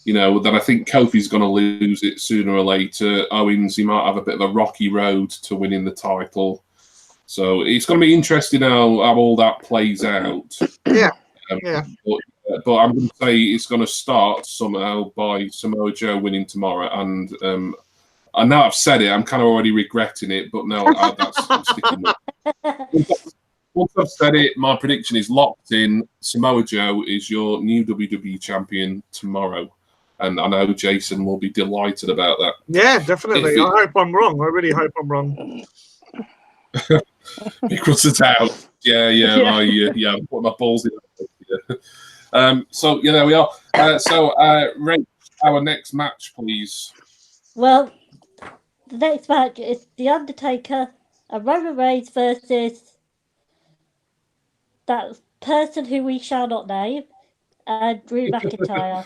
then I think Kofi's going to lose it sooner or later. Owens, he might have a bit of a rocky road to winning the title. So it's going to be interesting how all that plays out. Yeah. But I'm going to say it's going to start somehow by Samoa Joe winning tomorrow. And now I've said it, I'm kind of already regretting it. But no, I'm sticking with it. Once I've said it, my prediction is locked in. Samoa Joe is your new WWE champion tomorrow. And I know Jason will be delighted about that. Yeah, definitely. I hope I'm wrong. I really hope I'm wrong. Because it's out. Yeah. I'm putting my balls in. So, there we are. Rach, our next match, please. Well, the next match is The Undertaker and Roman Reigns versus that person who we shall not name, and Drew McIntyre.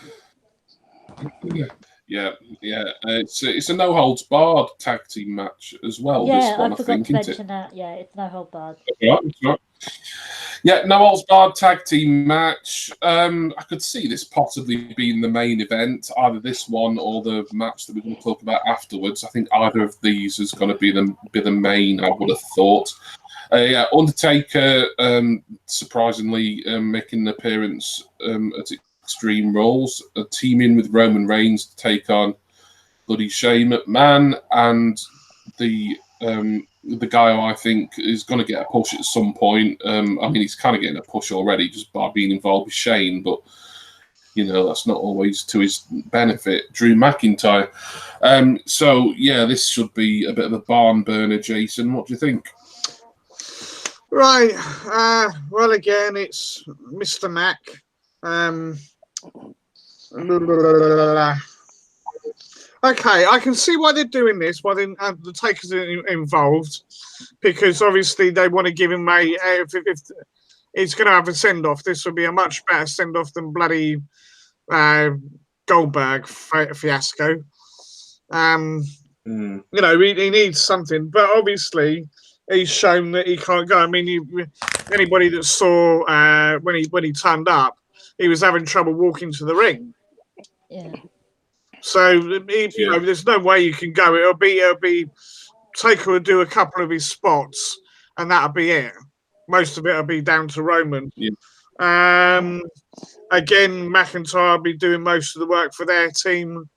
Yeah. It's a no holds barred tag team match as well. Yeah, I forgot to mention that. Yeah, it's no holds barred. Yeah, no holds barred tag team match. I could see this possibly being the main event, either this one or the match that we're going to talk about afterwards. I think either of these is going to be the main, I would have thought. Undertaker surprisingly making an appearance at Extreme Rules, teaming with Roman Reigns to take on bloody Shane McMahon, and the guy who I think is going to get a push at some point. I mean, he's kind of getting a push already just by being involved with Shane, but that's not always to his benefit. Drew McIntyre. This should be a bit of a barn burner. Jason, what do you think? Right. Well, again, it's Mr. Mac. Okay, I can see why they're doing this, why the Taker's involved, because obviously they want to give him if it's going to have a send-off, this would be a much better send-off than bloody Goldberg fiasco. He needs something, but obviously he's shown that he can't go. I mean, anybody that saw when he turned up, he was having trouble walking to the ring. Yeah. So there's no way you can go. It'll be Taker will do a couple of his spots, and that'll be it. Most of it will be down to Roman. Yeah. Again, McIntyre will be doing most of the work for their team.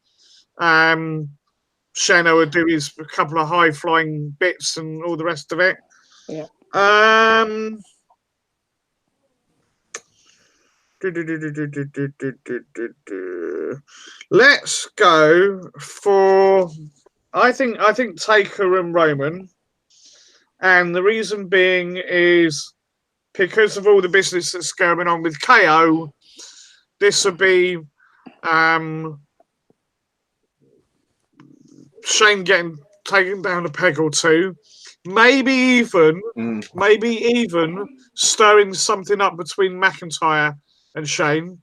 Shane will do his couple of high flying bits and all the rest of it. Yeah. Let's go for I think Taker and Roman, and the reason being is because of all the business that's going on with KO. This would be Shane getting taken down a peg or two, maybe even stirring something up between McIntyre and Shane,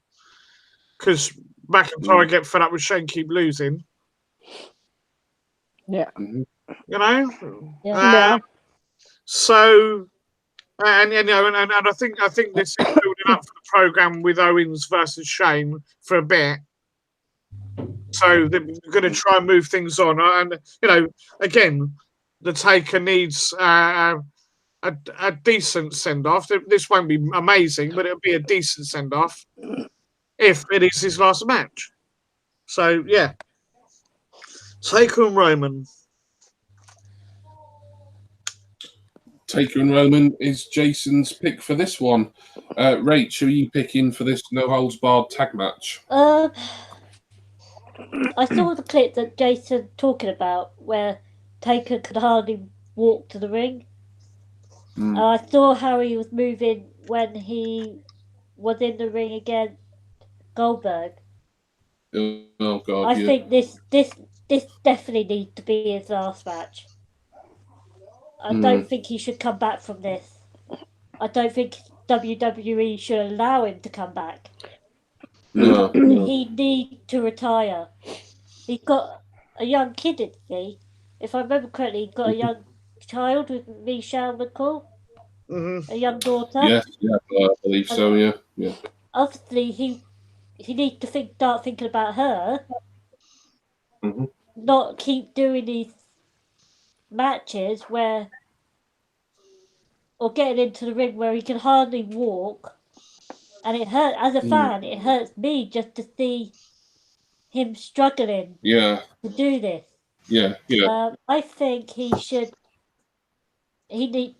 because McIntyre get fed up with Shane keep losing. Yeah. So, and I think this is building up for the program with Owens versus Shane for a bit. So they're going to try and move things on, and again, the Taker needs a decent send off. This won't be amazing, but it'll be a decent send off if it is his last match. So yeah, Taker and Roman. Taker and Roman is Jason's pick for this one. Rach, who are you picking for this no holds barred tag match? I saw the clip that Jason talking about where Taker could hardly walk to the ring. I saw how he was moving when he was in the ring against Goldberg. Oh God! I think this definitely needs to be his last match. I don't think he should come back from this. I don't think WWE should allow him to come back. No. He needs to retire. He's got a young kid, isn't he? If I remember correctly, he's got a young child with Michelle McCall. A young daughter. Yes, yeah, I believe so. Yeah. Obviously, he needs to start thinking about her. Not keep doing these matches or getting into the ring where he can hardly walk, and it hurt as a fan. It hurts me just to see him struggling. Yeah. To do this. Yeah. I think he should.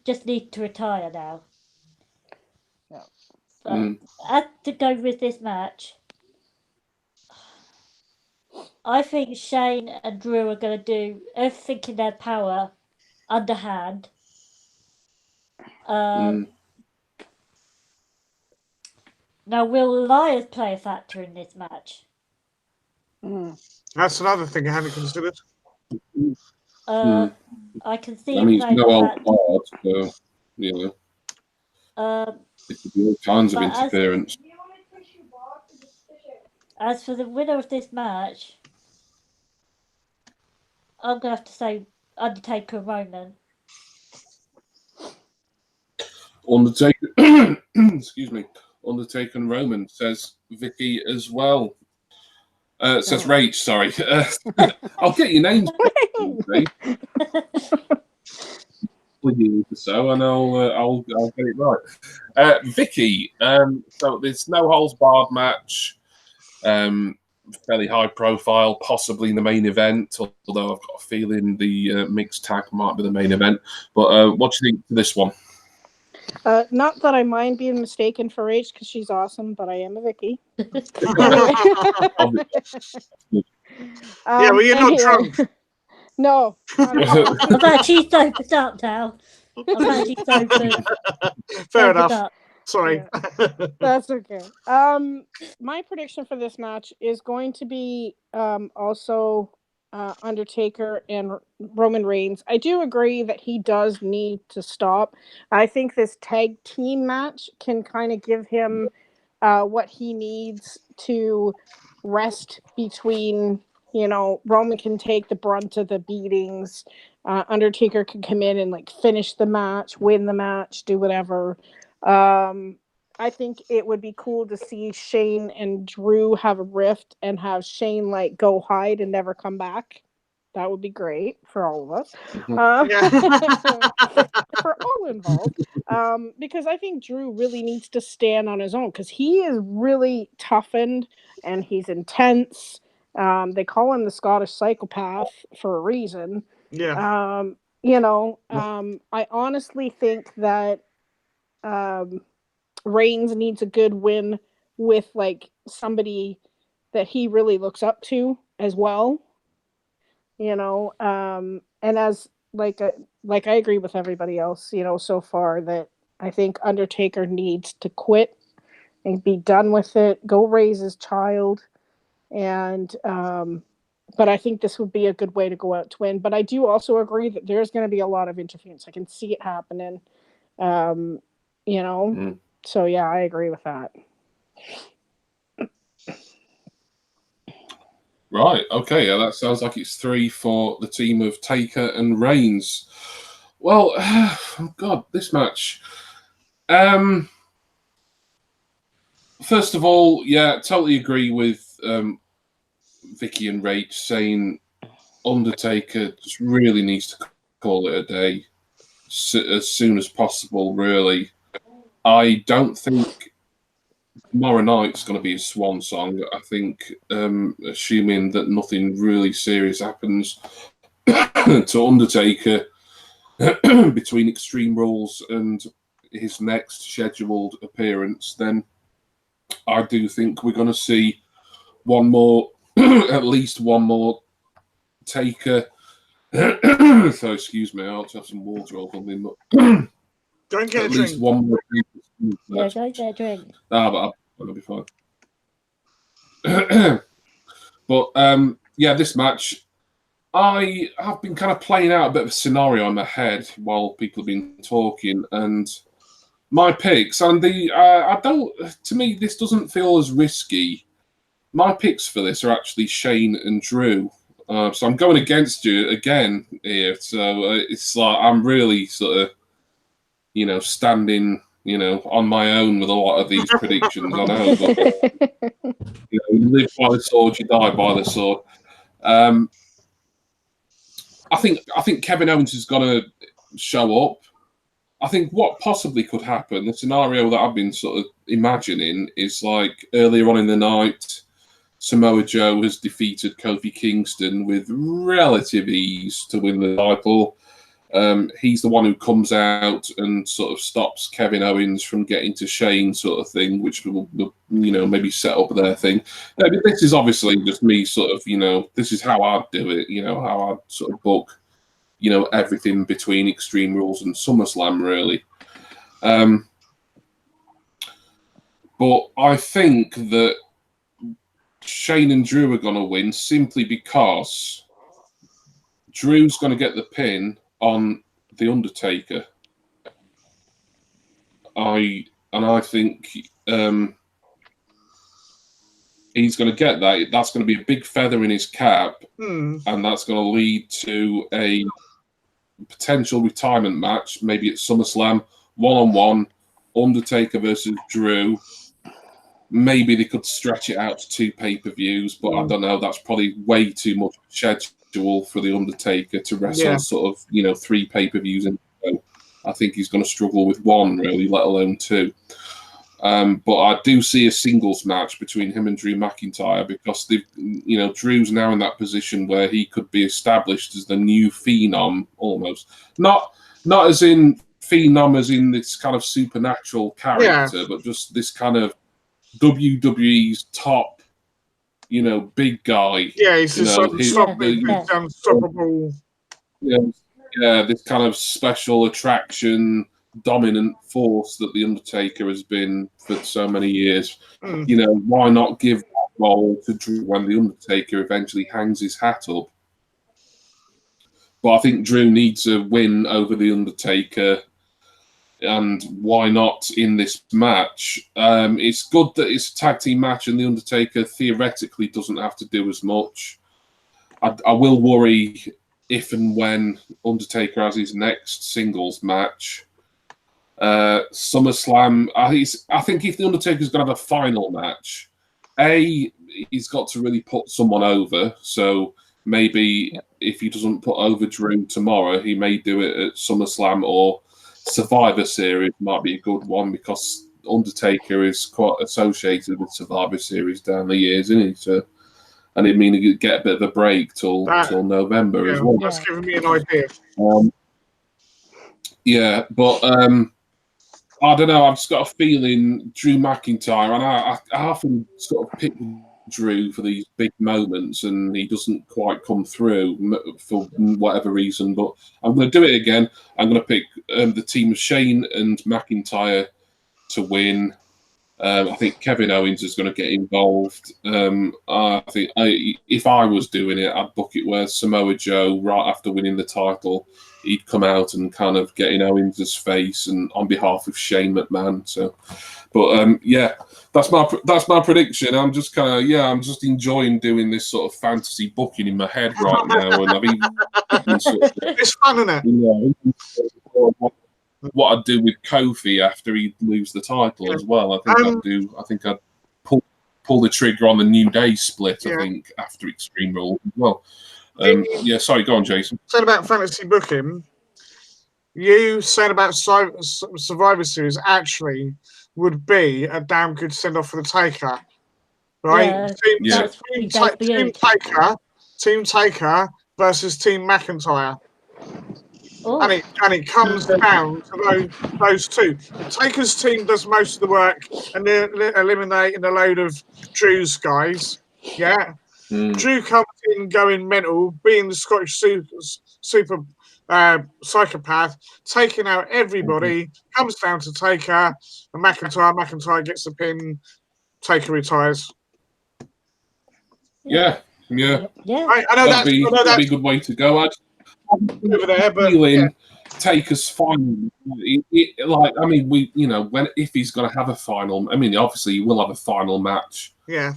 Just needs to retire now. But as to go with this match, I think Shane and Drew are going to do everything in their power, underhand. Now, will Elias play a factor in this match? That's another thing I hadn't considered. I can see him he's playing no a old factor. card, so there could be all kinds of interference. As for the winner of this match, I'm going to have to say Undertaker and Roman. Undertaker, excuse me. Undertaker and Roman, says Vicky as well. Says Rach, sorry. I'll get your names. So, and I'll get it right. Vicky, so this no holds barred match, fairly high profile, possibly in the main event. Although I've got a feeling the mixed tag might be the main event. But what do you think for this one? Not that I mind being mistaken for Rach because she's awesome, but I am a Vicky. Well, you're not drunk. No. I've actually sobered up now. Fair enough. Sorry. Yeah. That's okay. My prediction for this match is going to be also Undertaker and Roman Reigns. I do agree that he does need to stop. I think this tag team match can kind of give him what he needs to rest between. Roman can take the brunt of the beatings. Undertaker can come in and finish the match, win the match, do whatever. I think it would be cool to see Shane and Drew have a rift and have Shane go hide and never come back. That would be great for all of us. For all involved. Because I think Drew really needs to stand on his own because he is really toughened and he's intense. They call him the Scottish psychopath for a reason. Yeah. I honestly think that Reigns needs a good win with somebody that he really looks up to as well. And as I agree with everybody else, so far that I think Undertaker needs to quit and be done with it, go raise his child. And but I think this would be a good way to go out to win. But I do also agree that there's going to be a lot of interference. I can see it happening. So yeah, I agree with that. Right. Okay. Yeah, that sounds like it's 3 for the team of Taker and Reigns. Well, God, this match. First of all, yeah, totally agree with Vicky and Rach saying Undertaker just really needs to call it a day as soon as possible. Really, I don't think tomorrow night's going to be a swan song. I think, assuming that nothing really serious happens to Undertaker between Extreme Rules and his next scheduled appearance, then I do think we're going to see one more, at least one more Taker So excuse me, I'll have some water or something. But go and get at a least drink. one more. Yeah, go get a drink. But I'll be fine. But yeah, this match, I have been kind of playing out a bit of a scenario in my head while people have been talking, and my picks, and I don't. To me, this doesn't feel as risky. My picks for this are actually Shane and Drew. So I'm going against you again here. So it's like I'm really sort of, standing, on my own with a lot of these predictions. I know, but you live by the sword, you die by the sword. I think Kevin Owens is going to show up. I think what possibly could happen, the scenario that I've been sort of imagining is like earlier on in the night, Samoa Joe has defeated Kofi Kingston with relative ease to win the title. He's the one who comes out and sort of stops Kevin Owens from getting to Shane, sort of thing, which will maybe set up their thing. This is obviously just me sort of, this is how I'd do it, how I'd sort of book, everything between Extreme Rules and SummerSlam, really. But I think that Shane and Drew are going to win simply because Drew's going to get the pin on The Undertaker. I think he's going to get that. That's going to be a big feather in his cap, and that's going to lead to a potential retirement match, maybe at SummerSlam, one-on-one, Undertaker versus Drew. Maybe they could stretch it out to 2 pay-per-views, but I don't know. That's probably way too much schedule for the Undertaker to wrestle sort of 3 pay-per-views in a row. I think he's going to struggle with 1, really, let alone 2. But I do see a singles match between him and Drew McIntyre because Drew's now in that position where he could be established as the new Phenom, almost. Not as in Phenom as in this kind of supernatural character, but just this kind of WWE's top, big guy. Yeah, he's just unstoppable. Yeah, this kind of special attraction, dominant force that the Undertaker has been for so many years. Why not give that role to Drew when the Undertaker eventually hangs his hat up? But I think Drew needs a win over the Undertaker. And why not in this match? It's good that it's a tag team match and The Undertaker theoretically doesn't have to do as much. I will worry if and when Undertaker has his next singles match. SummerSlam, I think if The Undertaker's going to have a final match, he's got to really put someone over. So maybe if he doesn't put over Drew tomorrow, he may do it at SummerSlam or Survivor Series might be a good one because Undertaker is quite associated with Survivor Series down the years, isn't he? So, and it means he'd get a bit of a break till November as well. That's giving me an idea. But I don't know. I've just got a feeling Drew McIntyre, and I often sort of pick Drew for these big moments, and he doesn't quite come through for whatever reason. But I'm going to do it again. I'm going to pick the team of Shane and McIntyre to win. I think Kevin Owens is going to get involved. I think if I was doing it, I'd book it where Samoa Joe, right after winning the title, he'd come out and kind of get in Owens' face and on behalf of Shane McMahon. So, but that's my prediction. I'm just I'm just enjoying doing this sort of fantasy booking in my head right now, and I've even sort of, it's fun, isn't it? What I'd do with Kofi after he lose the title as well. I think I'd pull the trigger on the New Day split. I think after Extreme Rules as well. Sorry, go on, Jason. Said about fantasy booking. You said about Survivor Series actually would be a damn good send off for the Taker, right? Team Taker versus Team McIntyre. Oh. And it comes down to those two. Taker's team does most of the work and they're eliminating a load of Drew's guys. Yeah. Drew comes in going mental, being the Scottish super psychopath, taking out everybody, comes down to Taker, and McIntyre gets the pin, Taker retires. Yeah. I know that'd be a good way to go. Over there, but Taker's final. If he's going to have a final, obviously he will have a final match. Yeah.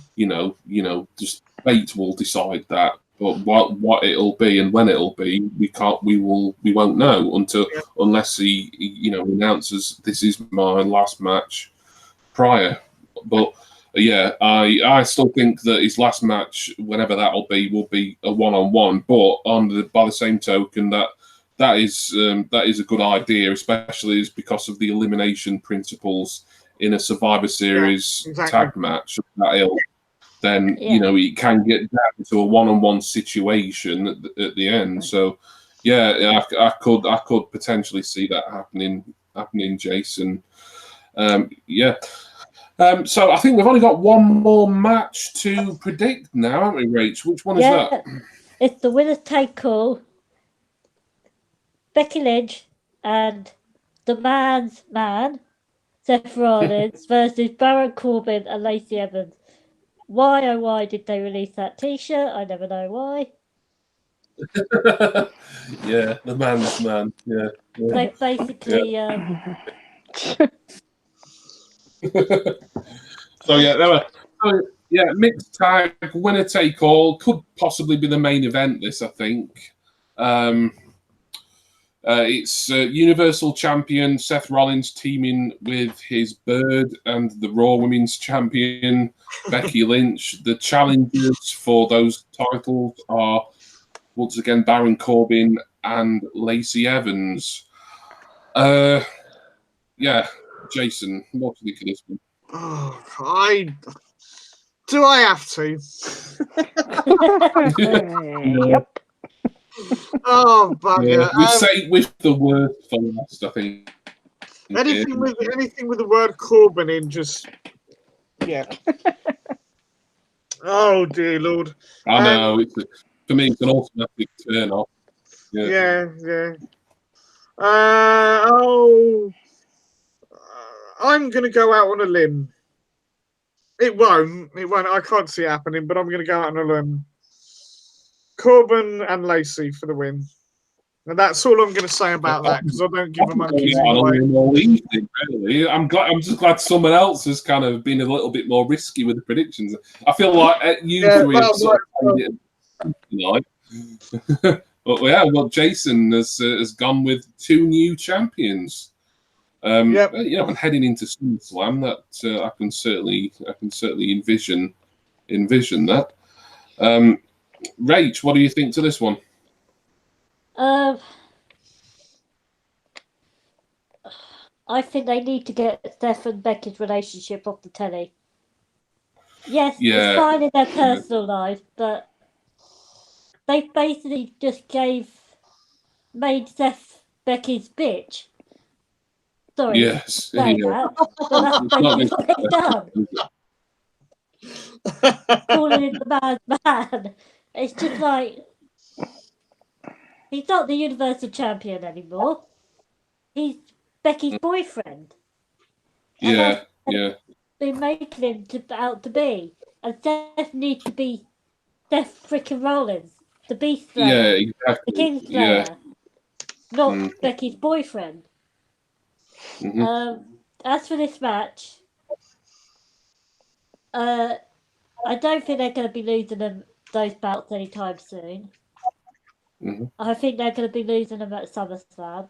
Just fate will decide that. But what it'll be and when it'll be, we won't know unless he announces this is my last match prior. But yeah, I still think that his last match, whenever that'll be, will be a one-on-one. But by the same token, that is a good idea, especially because of the elimination principles in a Survivor Series tag match of that ilk. Then it can get down to a one-on-one situation at the end. So I could potentially see that happening, Jason. So I think we've only got one more match to predict now, haven't we, Rach? Which one is that? It's the winner take all. Becky Lynch and the man's man, Seth Rollins, versus Baron Corbin and Lacey Evans. Why, oh why did they release that T-shirt? I never know why. Yeah, the man's man. Yeah. So basically, mixed tag, winner take all could possibly be the main event. This, I think. It's Universal Champion Seth Rollins teaming with his Bird and the Raw Women's Champion Becky Lynch. The challengers for those titles are once again Baron Corbin and Lacey Evans. Jason, what do you think of this one? Do I have to? Yep. Oh, bugger. We say with the word for last, I think. Anything with the word Corbin in, just Oh dear Lord. I know. For me, it's an automatic turn off. Yeah. I'm going to go out on a limb. It won't. I can't see it happening, but I'm going to go out on a limb. Corbin and Lacey for the win. And that's all I'm going to say about that, because I don't give a monkey's away. Really. I'm just glad someone else has kind of been a little bit more risky with the predictions. I feel like you three have sort of played it tonight. But Jason has gone with two new champions. And heading into SummerSlam, that I can certainly envision that. Rach, what do you think to this one? I think they need to get Steph and Becky's relationship off the telly. Yes, it's fine in their personal life, but they basically just made Steph Becky's bitch. Sorry, yes, that, but that's basically what they've done. Calling him the man's man. It's just like, he's not the Universal Champion anymore. He's Becky's boyfriend. Been making him out to be. And Steph needs to be Steph freaking Rollins, the Beast Slayer. Yeah, exactly. The King Slayer. Not Becky's boyfriend. Mm-hmm. As for this match, I don't think they're going to be losing those bouts anytime soon. Mm-hmm. I think they're going to be losing them at SummerSlam.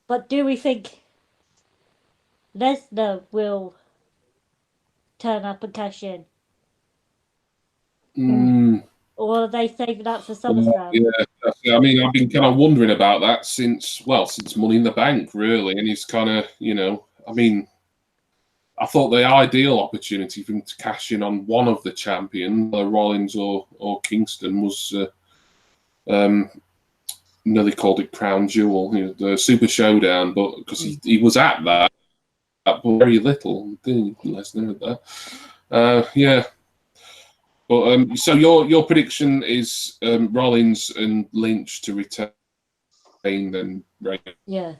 But do we think Lesnar will turn up and cash in? Or are they saving that for SummerSlam? I've been kind of wondering about that since Money in the Bank, really. And he's kind of, I thought the ideal opportunity for him to cash in on one of the champions, whether Rollins or Kingston, was they called it Crown Jewel, the Super Showdown, but because he was at that, but very little. Lesnar at that. But so your prediction is Rollins and Lynch to retain, then, right? Yeah.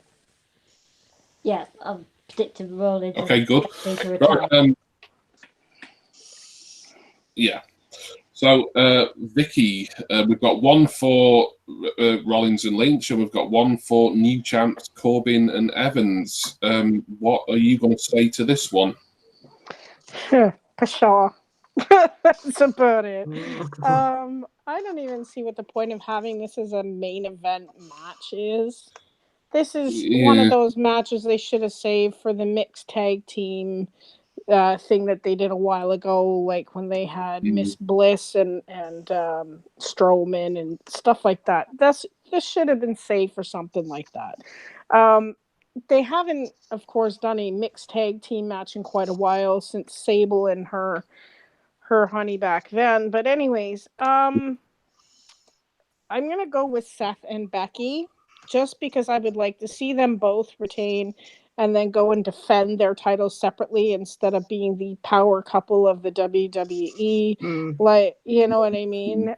Yeah, I'm predicting Rollins. Okay, good. Right, yeah. So, Vicky, we've got one for Rollins and Lynch, and we've got one for new champs Corbin and Evans. What are you going to say to this one? For sure. That's about it. I don't even see what the point of having this as a main event match is. This is one of those matches they should have saved for the mixed tag team thing that they did a while ago, like when they had Miss Bliss and Strowman and stuff like that. This should have been saved for something like that. They haven't, of course, done a mixed tag team match in quite a while since Sable and her honey back then. But anyways, I'm gonna go with Seth and Becky, just because I would like to see them both retain and then go and defend their titles separately instead of being the power couple of the WWE. Like, you know what I mean?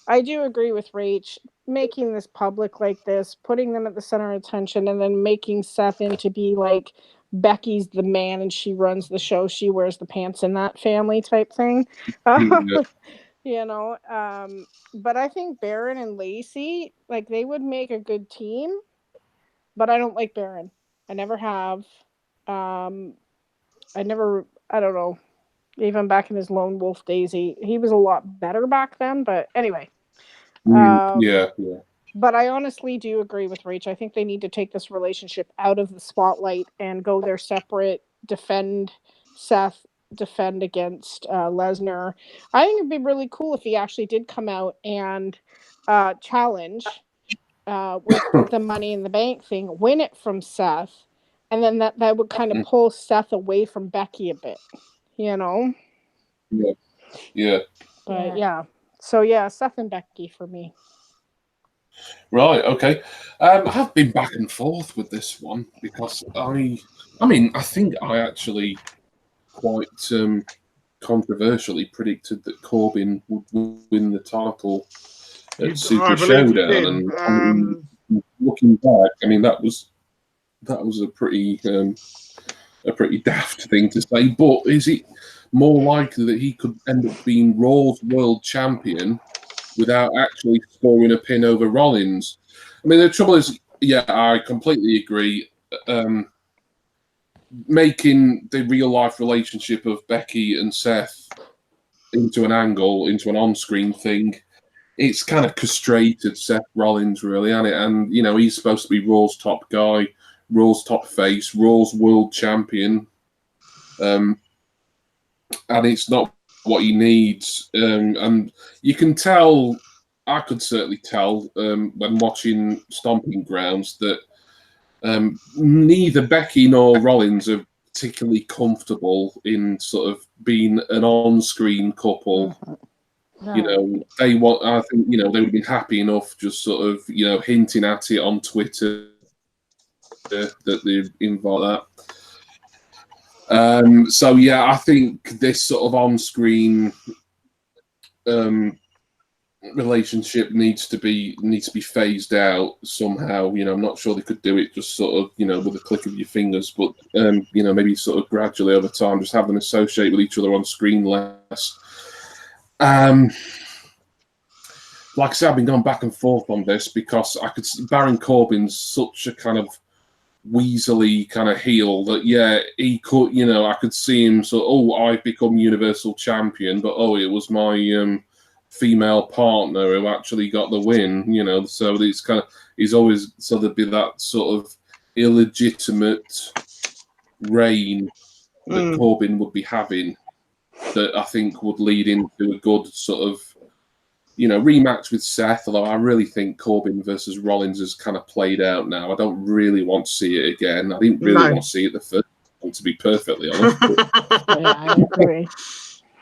I do agree with Rach. Making this public like this, putting them at the center of attention, and then making Seth into be like Becky's the man and she runs the show, she wears the pants in that family type thing. You know, but I think Baron and Lacey, like, they would make a good team, but I don't like Baron. I never have. I don't know, even back in his Lone Wolf days, he was a lot better back then, but anyway. Yeah. But I honestly do agree with Rach. I think they need to take this relationship out of the spotlight and go their separate, defend Seth, defend against Lesnar. I think it'd be really cool if he actually did come out and challenge with the Money in the Bank thing, win it from Seth, and then that would kind of pull Seth away from Becky a bit, you know? Yeah. But yeah. So yeah, Seth and Becky for me. Right, okay. I have been back and forth with this one because I think I actually quite controversially predicted that Corbin would win the title at Super Showdown, and looking back, I mean that was a pretty daft thing to say. But is it more likely that he could end up being Raw's world champion without actually scoring a pin over Rollins? I mean, the trouble is, yeah, I completely agree. Making the real life relationship of Becky and Seth into an angle, into an on-screen thing, it's kind of castrated Seth Rollins, really, isn't it? And, you know, he's supposed to be Raw's top guy, Raw's top face, Raw's world champion. And it's not what he needs. And you can tell, I could certainly tell when watching Stomping Grounds that neither Becky nor Rollins are particularly comfortable in sort of being an on-screen couple. No. You know, I think, you know, they would be happy enough just sort of, you know, hinting at it on Twitter that they invite that. So yeah, I think this sort of on-screen relationship needs to be phased out somehow. You know, I'm not sure they could do it just sort of, you know, with a click of your fingers, but you know, maybe sort of gradually over time, just have them associate with each other on screen less. Like I said, I've been going back and forth on this because I could see Baron Corbin's such a kind of weaselly kind of heel that, yeah, he could, you know, I could see him sort of, oh, I've become Universal Champion, but oh, it was my female partner who actually got the win, you know. So it's kind of, he's always, so there'd be that sort of illegitimate reign that Corbin would be having that I think would lead into a good sort of, you know, rematch with Seth, although I really think Corbin versus Rollins has kind of played out now. I don't really want to see it again. I didn't really want to see it the first time, to be perfectly honest. Yeah, I agree.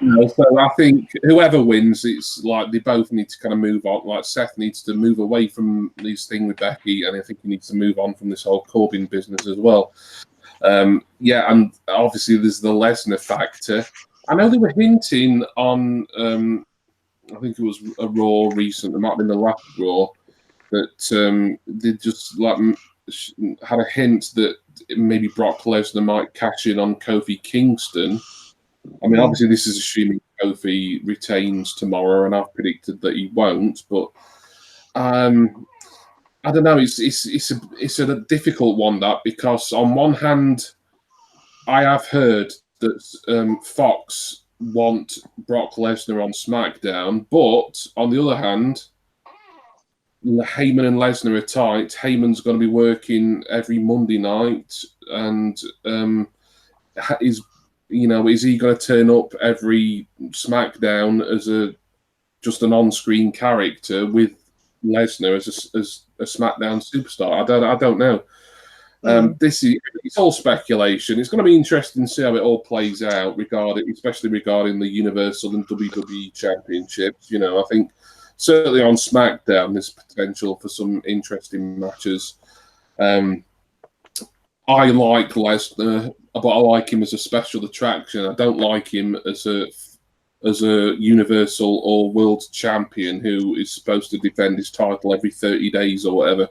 You know, so I think whoever wins, it's like they both need to kind of move on. Like Seth needs to move away from this thing with Becky, and I think he needs to move on from this whole Corbin business as well. Yeah, and obviously there's the Lesnar factor. I know they were hinting on, I think it was a Raw recent, it might have been the last Raw, that they just like had a hint that maybe Brock Lesnar might cash in on Kofi Kingston. I mean, obviously, this is assuming Kofi retains tomorrow, and I've predicted that he won't. But I don't know. It's a difficult one, that, because on one hand, I have heard that Fox want Brock Lesnar on SmackDown, but on the other hand, Heyman and Lesnar are tight. Heyman's going to be working every Monday night, and is he going to turn up every SmackDown as just an on-screen character with Lesnar as a SmackDown superstar? I don't know. It's all speculation. It's going to be interesting to see how it all plays out, especially regarding the Universal and WWE Championships. I think certainly on SmackDown there's potential for some interesting matches. I like Lesnar, but I like him as a special attraction. I don't like him as a Universal or World Champion who is supposed to defend his title every 30 days or whatever,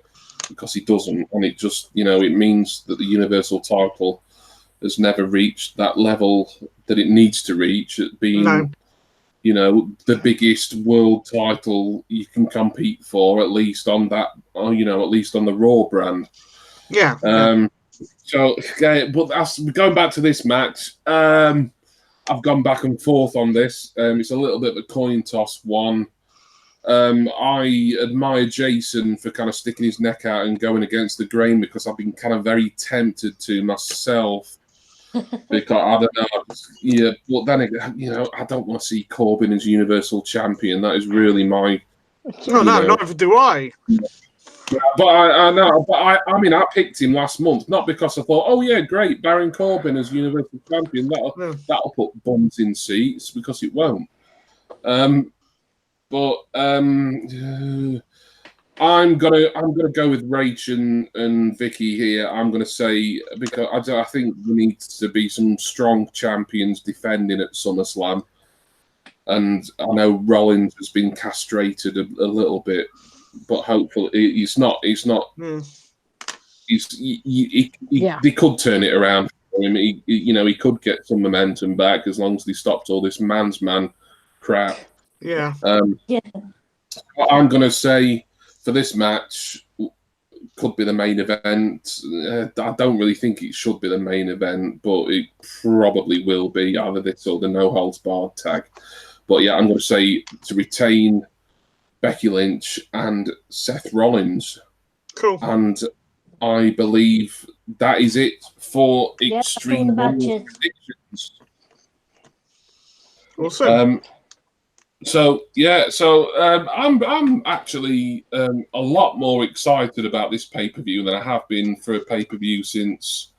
because he doesn't. And it just, it means that the Universal title has never reached that level that it needs to reach at being, the biggest world title you can compete for, at least on that, at least on the Raw brand. Yeah. So, but going back to this match, I've gone back and forth on this. It's a little bit of a coin toss one. I admire Jason for kind of sticking his neck out and going against the grain, because I've been kind of very tempted to myself. Because I don't know, but then again, I don't want to see Corbin as Universal Champion. That is really my. No, neither do I. But I know, but I mean, I picked him last month, not because I thought, oh yeah, great, Baron Corbin as Universal Champion. That'll put bums in seats, because it won't. But I'm gonna go with Rach and Vicky here. I'm gonna say, because I think there needs to be some strong champions defending at SummerSlam, and I know Rollins has been castrated a little bit, but hopefully he's not. They could turn it around for him. He could get some momentum back as long as they stopped all this man's man crap. Yeah. I'm gonna say for this match, could be the main event. I don't really think it should be the main event, but it probably will be either this or the no holds barred tag. But yeah, I'm going to say to retain Becky Lynch and Seth Rollins. Cool. And I believe that is it for Extreme Rules predictions. Awesome. I'm actually a lot more excited about this pay-per-view than I have been for a pay-per-view since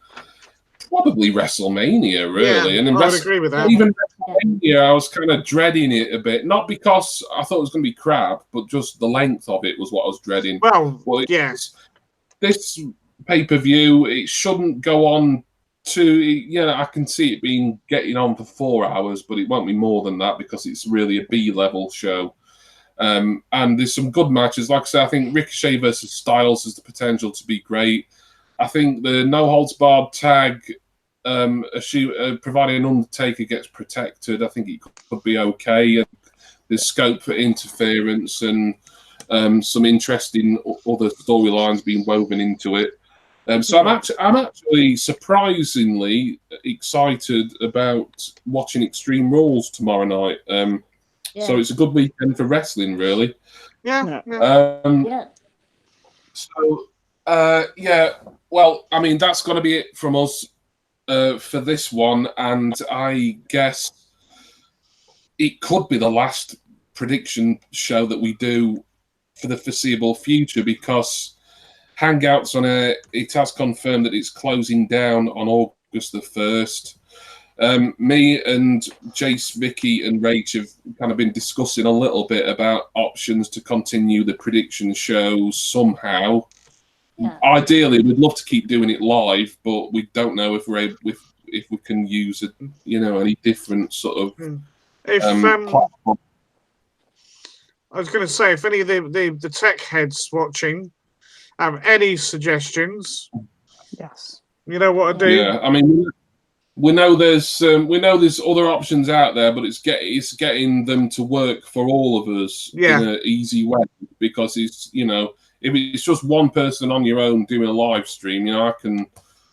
probably WrestleMania, really. Yeah, and I would agree with that. Even WrestleMania, I was kind of dreading it a bit, not because I thought it was going to be crap, but just the length of it was what I was dreading. This pay-per-view, it shouldn't go on I can see it getting on for 4 hours, but it won't be more than that because it's really a B-level show. And there's some good matches. Like I said, I think Ricochet versus Styles has the potential to be great. I think the no holds barred tag, providing Undertaker gets protected, I think it could be okay. And there's scope for interference and some interesting other storylines being woven into it. So I'm actually surprisingly excited about watching Extreme Rules tomorrow night. So it's a good weekend for wrestling, really. Well, I mean, that's going to be it from us for this one, and I guess it could be the last prediction show that we do for the foreseeable future, because Hangouts on Air, it has confirmed that it's closing down on August the 1st. Me and Jace, Vicky, and Rach have kind of been discussing a little bit about options to continue the prediction shows somehow. Yeah. Ideally, we'd love to keep doing it live, but we don't know if if we can use it, any different sort of platform. I was going to say, if any of the tech heads watching have any suggestions, yes, you know what to do. Yeah, I mean, we know there's other options out there, but it's getting them to work for all of us in an easy way, because it's if it's just one person on your own doing a live stream, I can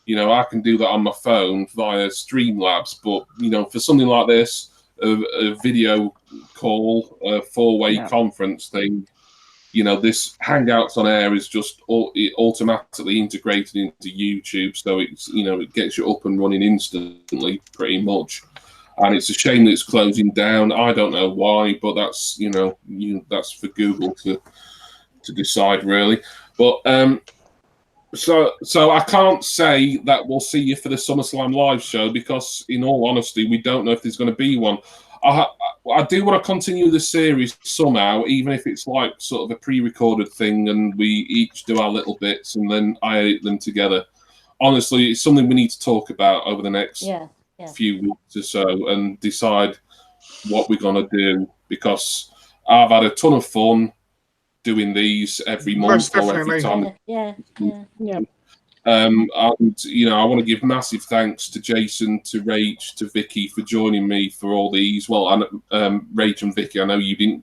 do that on my phone via Streamlabs, but for something like this, a video call, a four-way conference thing, this Hangouts on Air is just automatically integrated into YouTube, so it gets you up and running instantly, pretty much. And it's a shame that it's closing down. I don't know why, but that's that's for Google to decide, really. But so I can't say that we'll see you for the SummerSlam live show, because, in all honesty, we don't know if there's going to be one. I do want to continue the series somehow, even if it's like sort of a pre-recorded thing, and we each do our little bits and then I edit them together. Honestly, it's something we need to talk about over the next few weeks or so and decide what we're going to do, because I've had a ton of fun doing these every month or every time. Yeah. And I want to give massive thanks to Jason, to Rach, to Vicky for joining me for all these. Well, and Rach and Vicky, I know you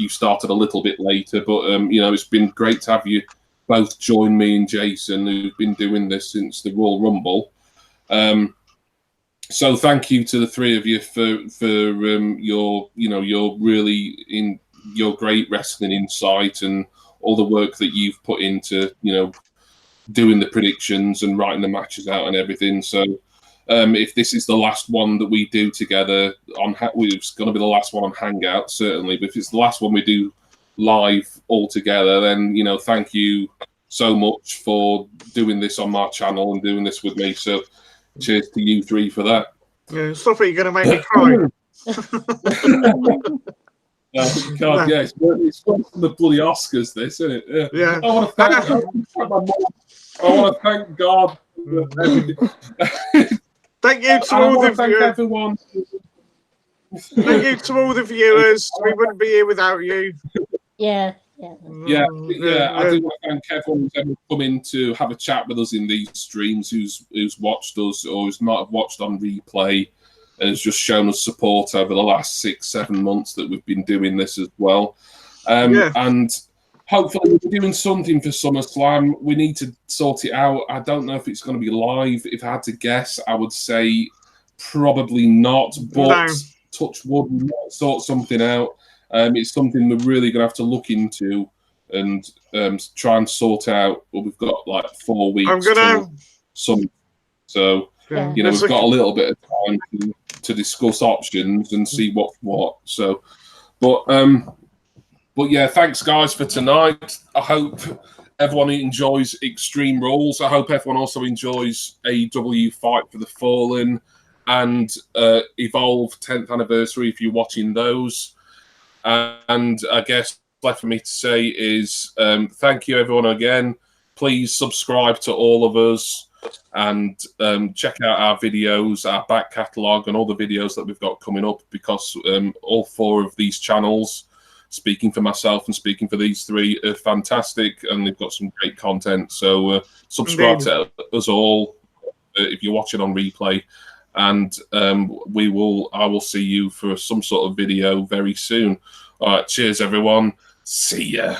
started a little bit later, but it's been great to have you both join me and Jason, who've been doing this since the Royal Rumble. So thank you to the three of you for your great wrestling insight and all the work that you've put into doing the predictions and writing the matches out and everything. So if this is the last one that we do together it's going to be the last one on Hangout, certainly, but if it's the last one we do live all together, then thank you so much for doing this on my channel and doing this with me. So cheers to you three for that. Yeah, stop it, you're going to make me cry. God, yeah, it's worse than the bloody Oscars, this, isn't it? Yeah. I want to thank God. Thank you to all the viewers. Everyone. Thank you to all the viewers. We wouldn't be here without you. Yeah. I do want to thank everyone who's ever come in to have a chat with us in these streams, who's watched us or who's might have watched on replay, and has just shown us support over the last 6-7 months that we've been doing this as well. And hopefully we're doing something for SummerSlam. We need to sort it out. I don't know if it's going to be live. If I had to guess, I would say probably not, but touch wood, we might sort something out. It's something we're really going to have to look into and try and sort out. But we've got like 4 weeks till some. So, we've got a little bit of time to discuss options and see what's what. So, but yeah, thanks guys for tonight. I hope everyone enjoys Extreme Rules. I hope everyone also enjoys AEW Fight for the Fallen and Evolve 10th anniversary if you're watching those. And I guess left for me to say is thank you everyone again. Please subscribe to all of us and check out our videos, our back catalogue, and all the videos that we've got coming up, because all 4 of these channels, speaking for myself and speaking for these 3, are fantastic, and they've got some great content. So subscribe to us all if you're watching on replay, and I will see you for some sort of video very soon. All right, cheers everyone. See ya.